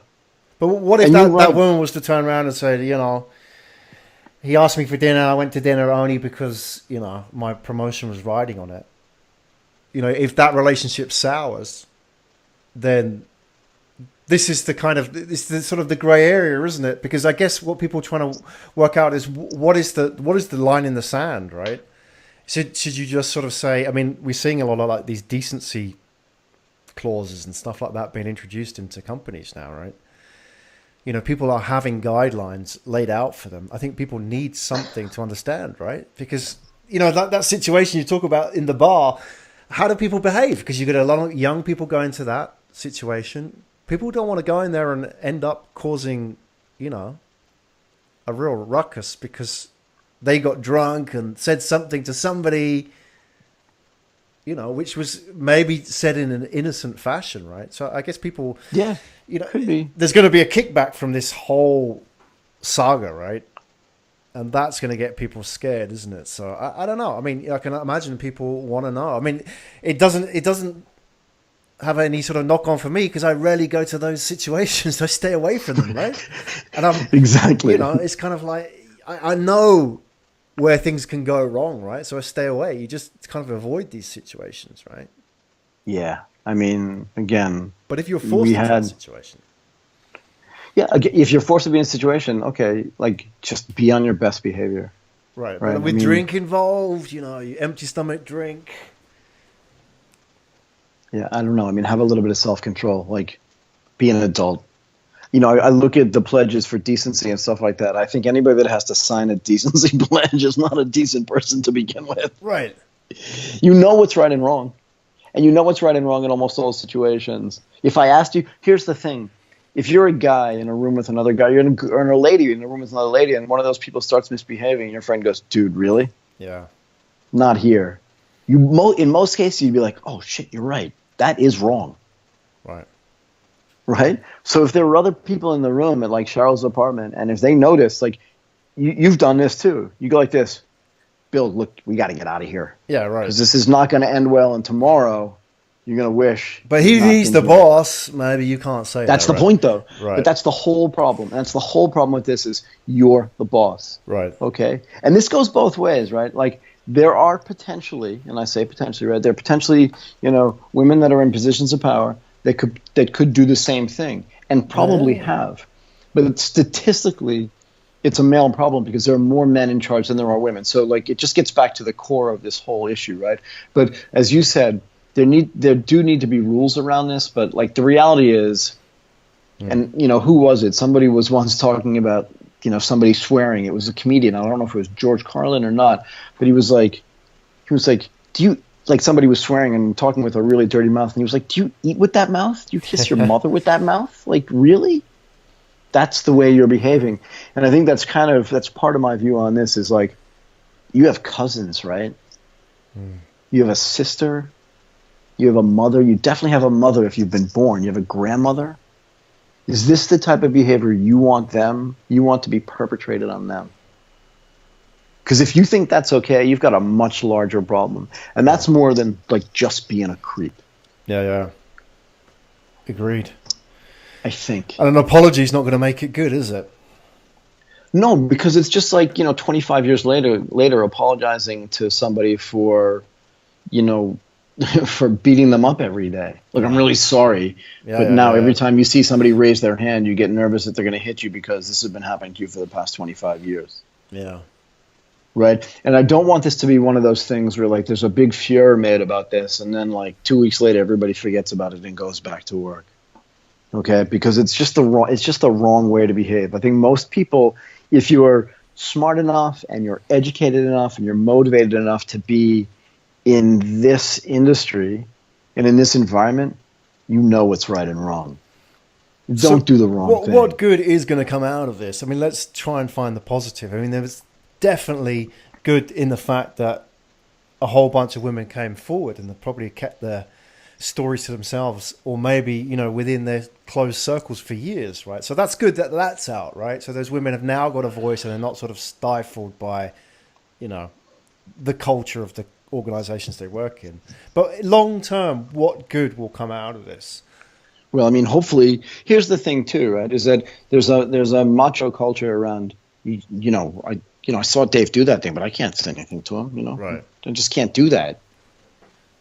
But what if that woman was to turn around and say, he asked me for dinner, I went to dinner only because, my promotion was riding on it. If that relationship sours, then this is the sort of the grey area, isn't it? Because I guess what people are trying to work out is what is the line in the sand, right? Should you just sort of say, I mean, we're seeing a lot of like these decency clauses and stuff like that being introduced into companies now, right? people are having guidelines laid out for them. I think people need something to understand, right? Because, that situation you talk about in the bar, how do people behave? Because you get a lot of young people go into that situation. People don't want to go in there and end up causing, a real ruckus because they got drunk and said something to somebody, which was maybe said in an innocent fashion, right? So I guess people, could be. There's going to be a kickback from this whole saga, right? And that's going to get people scared, isn't it? So I don't know. I mean, I can imagine people want to know. I mean, it doesn't have any sort of knock on for me because I rarely go to those situations. So I stay away from them, right? And I'm exactly. It's kind of like I know where things can go wrong, right? So I stay away. You just kind of avoid these situations, right? Yeah. I mean, again. But if you're forced into that situation. Yeah, if you're forced to be in a situation, okay, like just be on your best behavior. Right. But with drink involved, you empty stomach drink. Yeah, I don't know. I mean, have a little bit of self-control. Like, be an adult. I look at the pledges for decency and stuff like that. I think anybody that has to sign a decency pledge is not a decent person to begin with. Right. You know what's right and wrong. And you know what's right and wrong in almost all situations. If I asked you, here's the thing. If you're a guy in a room with another guy, or a lady in a room with another lady, and one of those people starts misbehaving, and your friend goes, dude, really? Yeah. Not here. In most cases, you'd be like, oh, shit, you're right. That is wrong. Right. Right? So if there were other people in the room at like Cheryl's apartment, and if they notice, like, you've done this too. You go like this, Bill, look, we got to get out of here. Yeah, right. Because this is not going to end well, and tomorrow you're going to wish. But he's the boss. Maybe you can't say that. That's the point, though. Right. But that's the whole problem. That's the whole problem with this is you're the boss. Right. Okay? And this goes both ways, right? Like, there are potentially, and I say potentially, right? There are potentially, women that are in positions of power that could do the same thing and probably have. But statistically, it's a male problem because there are more men in charge than there are women. So, like, it just gets back to the core of this whole issue, right? But as you said, there do need to be rules around this. But, like, the reality is, and, who was it? Somebody was once talking about, somebody swearing. It was a comedian. I don't know if it was George Carlin or not, but he was like, do you, like, somebody was swearing and talking with a really dirty mouth, and he was like, do you eat with that mouth? Do you kiss your mother with that mouth? Like, really? That's the way you're behaving. And I think that's part of my view on this is, like, you have cousins, right? You have a sister. You have a mother. You definitely have a mother if you've been born. You have a grandmother. Is this the type of behavior you want to be perpetrated on them? Because if you think that's okay, you've got a much larger problem. And that's more than, like, just being a creep. Yeah. Agreed. I think. And an apology is not going to make it good, is it? No, because it's just like, 25 years later apologizing to somebody for, for beating them up every day. Look, I'm really sorry. But now every time you see somebody raise their hand, you get nervous that they're going to hit you because this has been happening to you for the past 25 years. Yeah. Right? And I don't want this to be one of those things where, like, there's a big furor made about this, and then, like, 2 weeks later, everybody forgets about it and goes back to work. Okay? Because it's just the wrong way to behave. I think most people, if you're smart enough and you're educated enough and you're motivated enough to be in this industry and in this environment, you know what's right and wrong. Don't do the wrong thing. What good is going to come out of this? I mean, let's try and find the positive. I mean, there was definitely good in the fact that a whole bunch of women came forward and they probably kept their stories to themselves, or maybe, within their closed circles for years, right? So that's good that that's out, right? So those women have now got a voice and they're not sort of stifled by, the culture of the organizations they work in. But long term, what good will come out of this? Well, I mean, hopefully, here's the thing too, right? Is that there's a macho culture around, I saw Dave do that thing, but I can't say anything to him, Right. I just can't do that.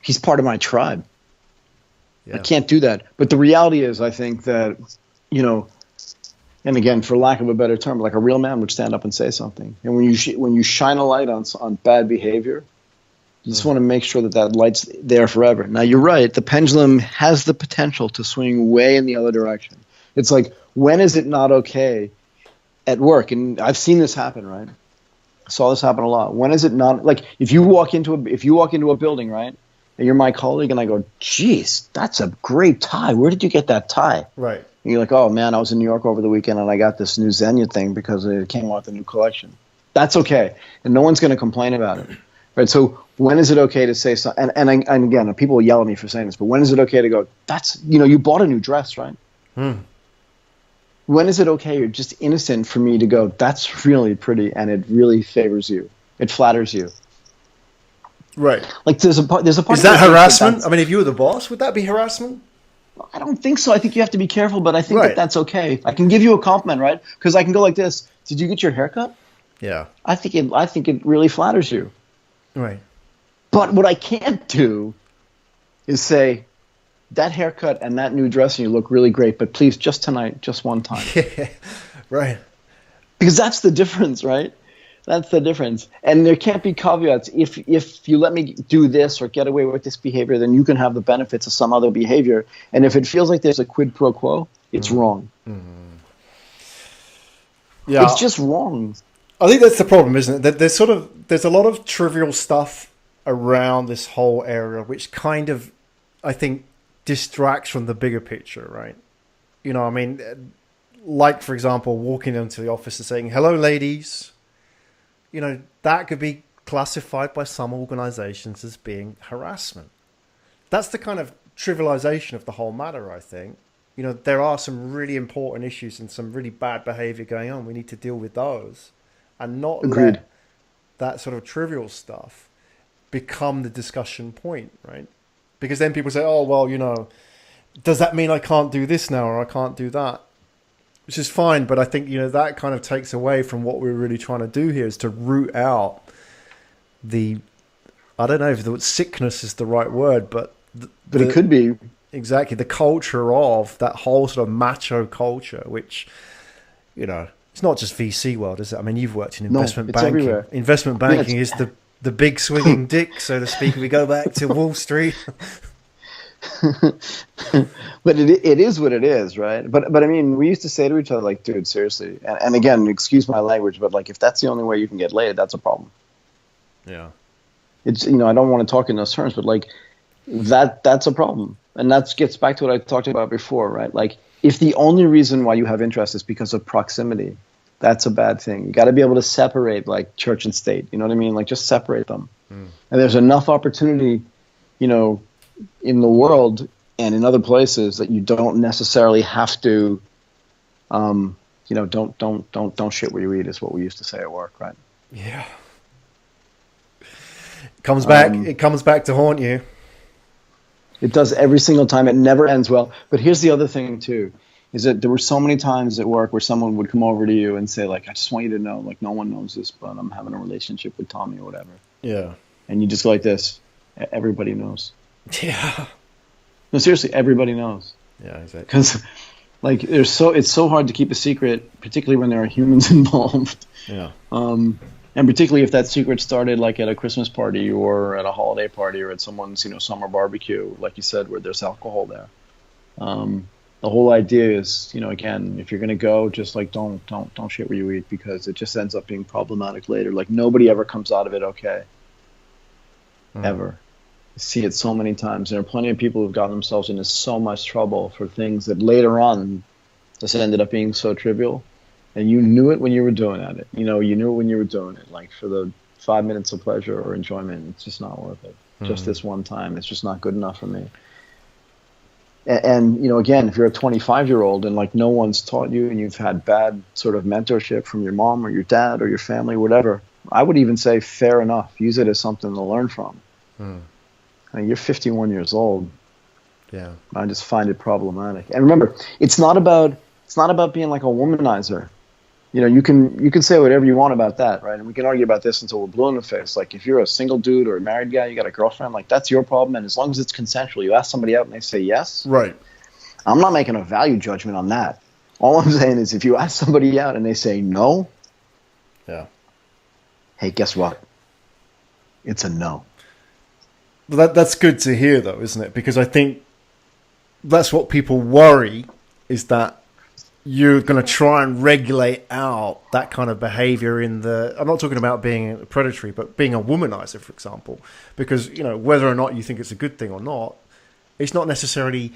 He's part of my tribe. Yeah. I can't do that. But the reality is, I think that, and again, for lack of a better term, like, a real man would stand up and say something. And when you shine a light on bad behavior, you just want to make sure that light's there forever. Now, you're right. The pendulum has the potential to swing way in the other direction. It's like, when is it not okay at work? And I've seen this happen, right? I saw this happen a lot. When is it not, like, if you walk into a building, right, and you're my colleague, and I go, geez, that's a great tie. Where did you get that tie? Right. And you're like, oh man, I was in New York over the weekend and I got this new Xenia thing because it came out with a new collection. That's okay, and no one's going to complain about it, right? So when is it okay to say something? And again, people will yell at me for saying this, but when is it okay to go, that's, you bought a new dress, right? When is it okay, you're just innocent, for me to go, that's really pretty and it really favors you, it flatters you? Right. Like there's a part. Is that harassment? I mean, if you were the boss, would that be harassment? I don't think so. I think you have to be careful, but I think Right. that's okay. I can give you a compliment, right? Because I can go like this. Did you get your haircut? Yeah. I think it really flatters you. Right. But what I can't do is say, that haircut and that new dress and you look really great, but please, just tonight, just one time. Yeah. Right. Because that's the difference, right? That's the difference. And there can't be caveats. If you let me do this or get away with this behavior, then you can have the benefits of some other behavior. And if it feels like there's a quid pro quo, it's wrong. Yeah. It's just wrong. I think that's the problem, isn't it? That there's a lot of trivial stuff around this whole area, which kind of, I think, distracts from the bigger picture, right? I mean, like, for example, walking into the office and saying, hello, ladies. That could be classified by some organizations as being harassment. That's the kind of trivialization of the whole matter, I think. There are some really important issues and some really bad behavior going on. We need to deal with those and not Agreed. let that sort of trivial stuff become the discussion point, right? Because then people say, oh, well, does that mean I can't do this now or I can't do that? Which is fine, but I think, that kind of takes away from what we're really trying to do here, is to root out I don't know if the sickness is the right word, but it could be. Exactly, the culture of that whole sort of macho culture, which, it's not just VC world, is it? I mean, you've worked in investment banking. Everywhere. Investment banking is the big swinging dick, so to speak. We go back to Wall Street. But it is what it is, right? But I mean, we used to say to each other, like, dude, seriously, and again, excuse my language, but like, if that's the only way you can get laid, that's a problem. Yeah. It's, I don't want to talk in those terms, but like, that's a problem. And that gets back to what I talked about before, right? Like, if the only reason why you have interest is because of proximity, that's a bad thing. You got to be able to separate, like, church and state. You know what I mean? Like, just separate them. And there's enough opportunity, in the world and in other places that you don't necessarily have to, don't shit where you eat, is what we used to say at work, right? Yeah. It comes back to haunt you. It does every single time. It never ends well. But here's the other thing too, is that there were so many times at work where someone would come over to you and say, like, I just want you to know, like, no one knows this, but I'm having a relationship with Tommy or whatever. Yeah. And you just go like this. Everybody knows. Yeah. No, seriously, everybody knows. Yeah, exactly. Because, like, it's so hard to keep a secret, particularly when there are humans involved. Yeah. And particularly if that secret started, like, at a Christmas party or at a holiday party or at someone's, summer barbecue, like you said, where there's alcohol there. The whole idea is, again, if you're gonna go, just like don't shit where you eat, because it just ends up being problematic later. Like, nobody ever comes out of it okay. Ever. I see it so many times. There are plenty of people who've gotten themselves into so much trouble for things that later on just ended up being so trivial. And you knew it when you were doing it. You knew it when you were doing it. Like, for the 5 minutes of pleasure or enjoyment, it's just not worth it. Just this one time, it's just not good enough for me. And again, if you're a 25-year-old and, like, no one's taught you and you've had bad sort of mentorship from your mom or your dad or your family, whatever, I would even say fair enough. Use it as something to learn from. I mean, you're 51 years old. Yeah. I just find it problematic. And remember, it's not about being like a womanizer. You can say whatever you want about that, right? And we can argue about this until we're blue in the face. Like, if you're a single dude or a married guy, you got a girlfriend, like, that's your problem. And as long as it's consensual, you ask somebody out and they say yes. Right. I'm not making a value judgment on that. All I'm saying is, if you ask somebody out and they say no, yeah, hey, guess what? It's a no. Well, that's good to hear, though, isn't it? Because I think that's what people worry, is that you're going to try and regulate out that kind of behavior in the, I'm not talking about being predatory, but being a womanizer, for example, because, you know, whether or not you think it's a good thing or not, it's not necessarily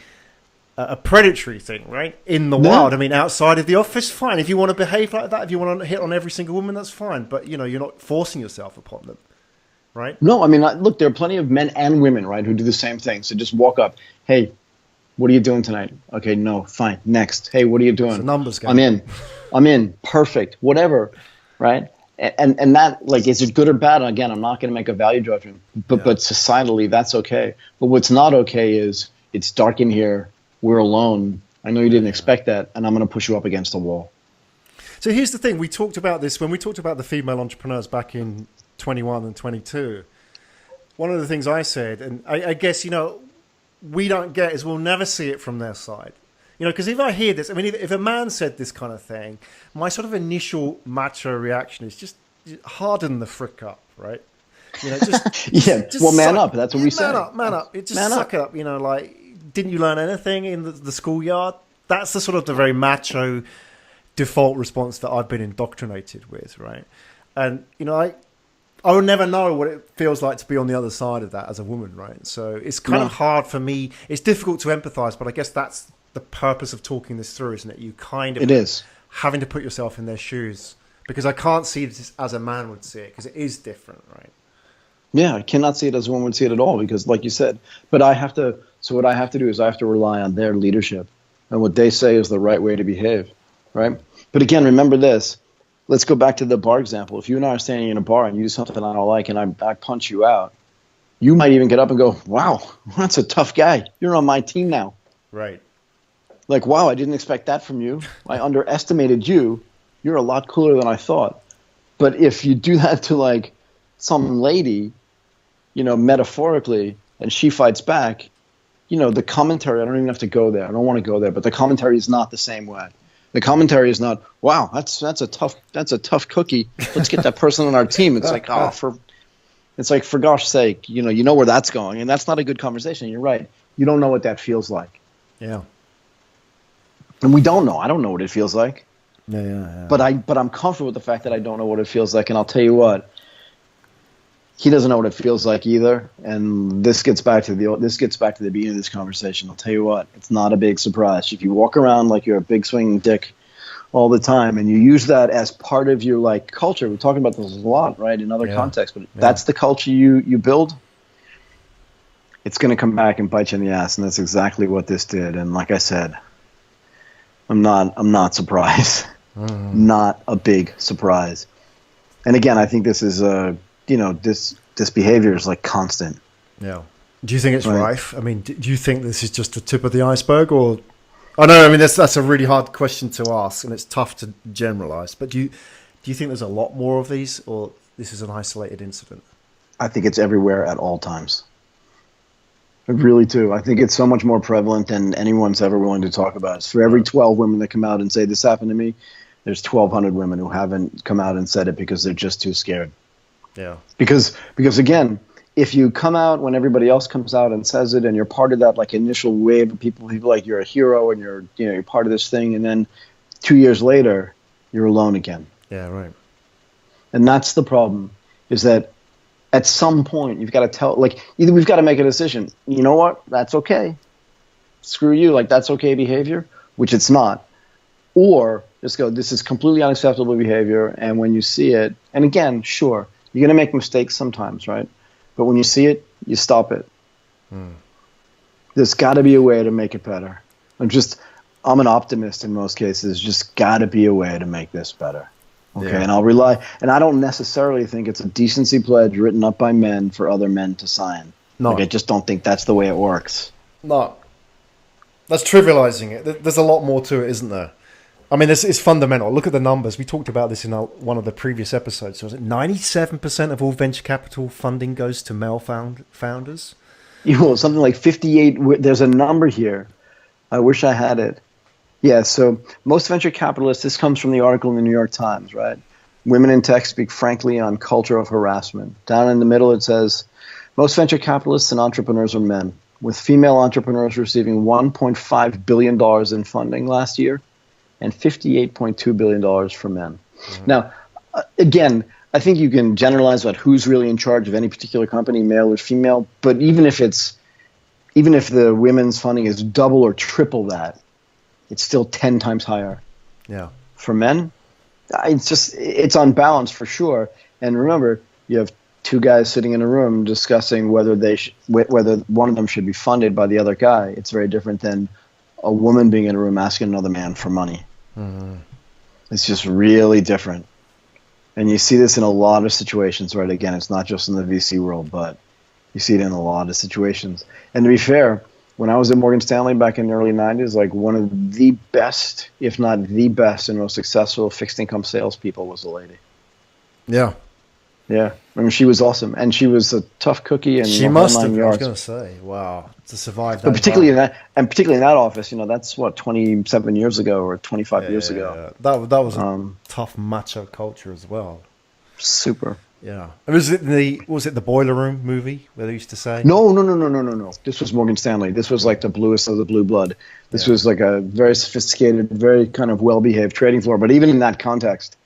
a predatory thing, right? In the wild. I mean, outside of the office, fine. If you want to behave like that, if you want to hit on every single woman, that's fine. But, you know, you're not forcing yourself upon them, right? No, I mean, look, there are plenty of men and women, right, who do the same thing. So just walk up, hey, what are you doing tonight? Okay, no, fine. Next. Hey, what are you doing? It's a numbers game. I'm in. Perfect. Whatever, right? And that, like, is it good or bad? Again, I'm not going to make a value judgment, but societally, that's okay. But what's not okay is it's dark in here. We're alone. I know you didn't expect that, and I'm going to push you up against the wall. So here's the thing. We talked about this when we talked about the female entrepreneurs back in 21 and 22. One of the things I said, and I guess, you know, we don't get is we'll never see it from their side. You know, because if I hear this, I mean, if a man said this kind of thing, my sort of initial macho reaction is just harden the frick up, right? You know, just man up. That's what we say. Man up. It just suck up. You know, like, didn't you learn anything in the schoolyard? That's the sort of the very macho default response that I've been indoctrinated with, right? And, you know, I will never know what it feels like to be on the other side of that as a woman, right? So it's kind of hard for me. It's difficult to empathize, but I guess that's the purpose of talking this through, isn't it? You kind of having to put yourself in their shoes, because I can't see it as a man would see it, because it is different, right? Yeah, I cannot see it as a woman would see it at all, because like you said, but I have to, so what I have to do is I have to rely on their leadership and what they say is the right way to behave, right? But again, remember this. Let's go back to the bar example. If you and I are standing in a bar and you do something I don't like and I punch you out, you might even get up and go, wow, that's a tough guy. You're on my team now. Right. Like, wow, I didn't expect that from you. I underestimated you. You're a lot cooler than I thought. But if you do that to, like, some lady, you know, metaphorically, and she fights back, you know, the commentary, I don't even have to go there. I don't want to go there, but the commentary is not the same way. The commentary is not, wow, that's a tough cookie. Let's get that person on our team. It's like, for gosh sake, you know where that's going, and that's not a good conversation. You're right. You don't know what that feels like. Yeah. And we don't know. I don't know what it feels like. Yeah. But I'm comfortable with the fact that I don't know what it feels like, and I'll tell you what. He doesn't know what it feels like either, and this gets back to the beginning of this conversation. I'll tell you what, it's not a big surprise. If you walk around like you're a big swinging dick all the time, and you use that as part of your, like, culture. We're talking about this a lot, right, in other contexts, but that's the culture you build. It's going to come back and bite you in the ass, and that's exactly what this did. And like I said, I'm not surprised. Not a big surprise. And again, I think this is this behavior is, like, constant. Yeah. Do you think it's rife? I mean, do you think this is just the tip of the iceberg, or? I know. I mean, that's a really hard question to ask, and it's tough to generalize. But do you think there's a lot more of these, or this is an isolated incident? I think it's everywhere at all times. I really do. I think it's so much more prevalent than anyone's ever willing to talk about. It's for every 12 women that come out and say this happened to me, there's 1,200 women who haven't come out and said it because they're just too scared. Yeah. Because again, if you come out when everybody else comes out and says it, and you're part of that, like, initial wave of people like you're a hero and you're part of this thing, and then 2 years later you're alone again. Yeah, right. And that's the problem, is that at some point you've got to tell, like, either we've got to make a decision. You know what? That's okay. Screw you. Like, that's okay behavior, which it's not. Or just go, this is completely unacceptable behavior. And when you see it, and again, sure, you're going to make mistakes sometimes, right? But when you see it, you stop it. There's got to be a way to make it better. I'm an optimist in most cases. Just got to be a way to make this better. Okay, yeah. And I'll rely. And I don't necessarily think it's a decency pledge written up by men for other men to sign. No, like, I just don't think that's the way it works. No, that's trivializing it. There's a lot more to it, isn't there? I mean, it's fundamental. Look at the numbers. We talked about this in one of the previous episodes. So was it 97% of all venture capital funding goes to male founders? Something like 58. There's a number here. I wish I had it. Yeah, so most venture capitalists, this comes from the article in the New York Times, right? Women in tech speak frankly on culture of harassment. Down in the middle it says, most venture capitalists and entrepreneurs are men, with female entrepreneurs receiving $1.5 billion in funding last year, and $58.2 billion for men. Now, again, I think you can generalize about who's really in charge of any particular company, male or female, but even if the women's funding is double or triple that, it's still 10 times higher. Yeah. For men, it's unbalanced for sure. And remember, you have two guys sitting in a room discussing whether whether one of them should be funded by the other guy. It's very different than a woman being in a room asking another man for money. It's just really different. And you see this in a lot of situations, right? Again, it's not just in the VC world, but you see it in a lot of situations. And to be fair, when I was at Morgan Stanley back in the early 90s, like one of the best, if not the best and most successful fixed income salespeople was a lady. Yeah. Yeah. I mean, she was awesome. And she was a tough cookie. And she must have, I was going to say, wow, to survive that. But particularly in that office, that's what, 27 years ago or 25 years ago. That was a tough macho culture as well. Super. Yeah. Was it the Boiler Room movie where they used to say? No. This was Morgan Stanley. This was like the bluest of the blue blood. This was like a very sophisticated, very kind of well-behaved trading floor. But even in that context,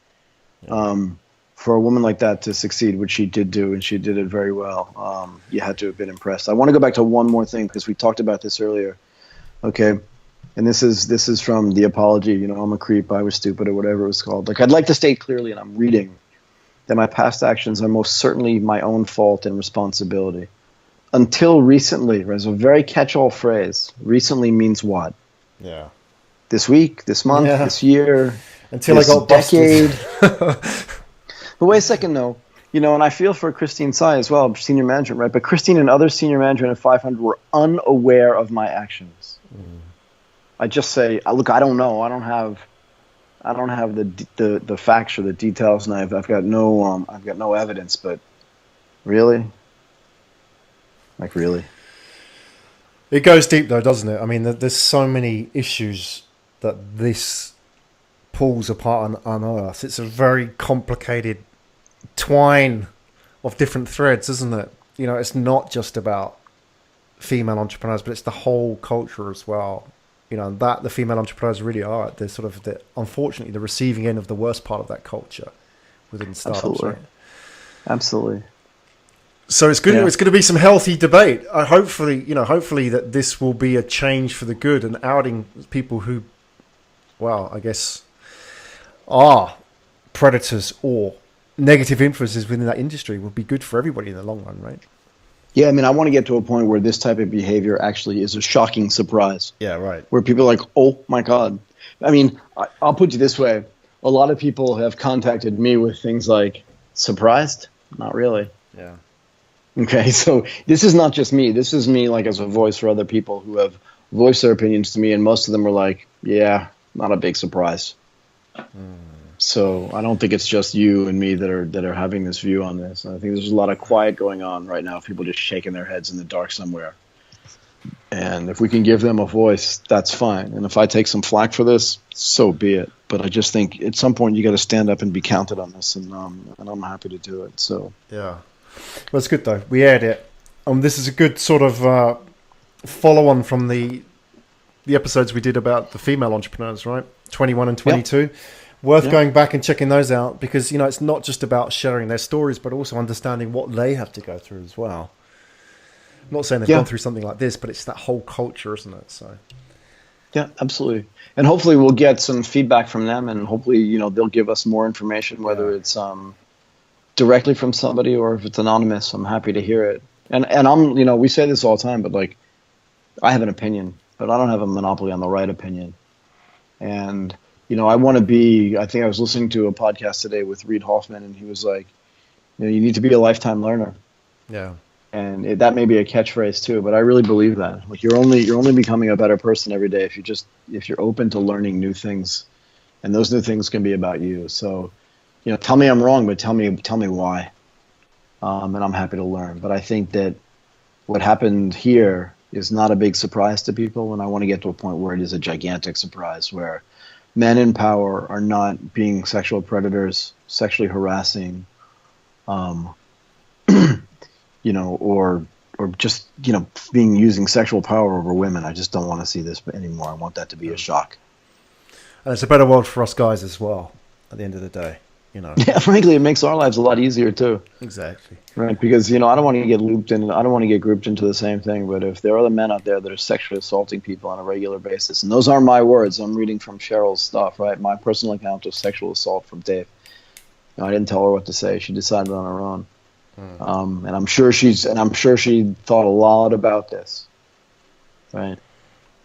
for a woman like that to succeed, which she did do, and she did it very well, you had to have been impressed. I want to go back to one more thing because we talked about this earlier. Okay. And this is from the apology, I'm a creep, I was stupid, or whatever it was called. Like, I'd like to state clearly, and I'm reading, that my past actions are most certainly my own fault and responsibility. Until recently, there's a very catch-all phrase. Recently means what? Yeah. This week, this month, this year, until this I got decade. busted. But wait a second, though. And I feel for Christine Tsai as well, senior management, right? But Christine and other senior management at 500 were unaware of my actions. I just say, look, I don't know. I don't have the facts or the details, and I've got no evidence. But really, really, it goes deep though, doesn't it? I mean, there's so many issues that this pulls apart on Earth. It's a very complicated twine of different threads, isn't it? It's not just about female entrepreneurs, but it's the whole culture as well. That the female entrepreneurs really are at unfortunately the receiving end of the worst part of that culture within startups. Absolutely. Right? Absolutely. So it's good. Yeah. It's going to be some healthy debate. Hopefully that this will be a change for the good and outing people who, well, I guess, are predators or negative influences within that industry will be good for everybody in the long run, right? Yeah, I mean, I want to get to a point where this type of behavior actually is a shocking surprise. Yeah, right. Where people are like, oh, my God. I mean, I'll put it this way. A lot of people have contacted me with things like, surprised? Not really. Yeah. Okay, so this is not just me. This is me like as a voice for other people who have voiced their opinions to me, and most of them are like, yeah, not a big surprise. So I don't think it's just you and me that are having this view on this. I think there's a lot of quiet going on right now. People just shaking their heads in the dark somewhere. And if we can give them a voice, that's fine. And if I take some flack for this, so be it. But I just think at some point you got to stand up and be counted on this, and I'm happy to do it. So yeah, well, it's good though. We aired it. This is a good sort of follow-on from the episodes we did about the female entrepreneurs, right? 21 and 22. Yep. Worth going back and checking those out because, it's not just about sharing their stories, but also understanding what they have to go through as well. I'm not saying they've gone through something like this, but it's that whole culture, isn't it? So, yeah, absolutely. And hopefully we'll get some feedback from them, and hopefully, they'll give us more information, whether it's directly from somebody or if it's anonymous. I'm happy to hear it. And I'm, we say this all the time, but like, I have an opinion, but I don't have a monopoly on the right opinion. And I want to be, I think I was listening to a podcast today with Reid Hoffman, and he was like, you need to be a lifetime learner. Yeah. And that may be a catchphrase too, but I really believe that. Like you're only becoming a better person every day if you're open to learning new things, and those new things can be about you. So, tell me I'm wrong, but tell me why. And I'm happy to learn. But I think that what happened here is not a big surprise to people, and I want to get to a point where it is a gigantic surprise, where men in power are not being sexual predators, sexually harassing, or just, using sexual power over women. I just don't want to see this anymore. I want that to be a shock. And it's a better world for us guys as well, at the end of the day, you know. Yeah, frankly, it makes our lives a lot easier too. Exactly. Right, because I don't want to get looped in. I don't want to get grouped into the same thing. But if there are other men out there that are sexually assaulting people on a regular basis, and those aren't my words, I'm reading from Cheryl's stuff, right? My personal account of sexual assault from Dave. I didn't tell her what to say. She decided on her own. And I'm sure she thought a lot about this, right?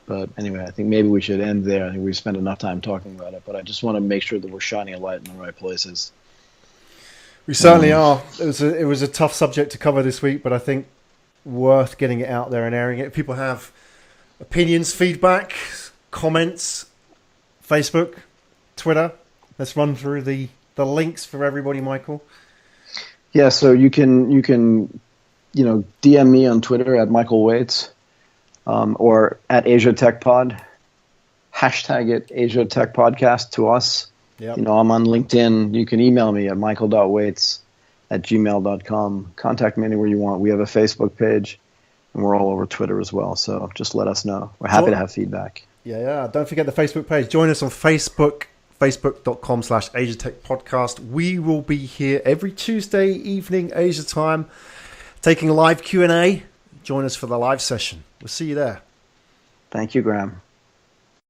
But anyway, I think maybe we should end there. I think we've spent enough time talking about it. But I just want to make sure that we're shining a light in the right places. We certainly are. It was a tough subject to cover this week, but I think worth getting it out there and airing it. If people have opinions, feedback, comments, Facebook, Twitter, let's run through the links for everybody, Michael. Yeah, so you can DM me on Twitter at Michael Waits, or at Asia Tech Pod. Hashtag it Asia Tech Podcast to us. Yep. I'm on LinkedIn. You can email me at michael.waits@gmail.com. Contact me anywhere you want. We have a Facebook page, and we're all over Twitter as well. So just let us know. We're happy to have feedback. Yeah. Don't forget the Facebook page. Join us on Facebook, facebook.com/AsiaTech Podcast. We will be here every Tuesday evening, Asia time, taking live Q&A. Join us for the live session. We'll see you there. Thank you, Graham.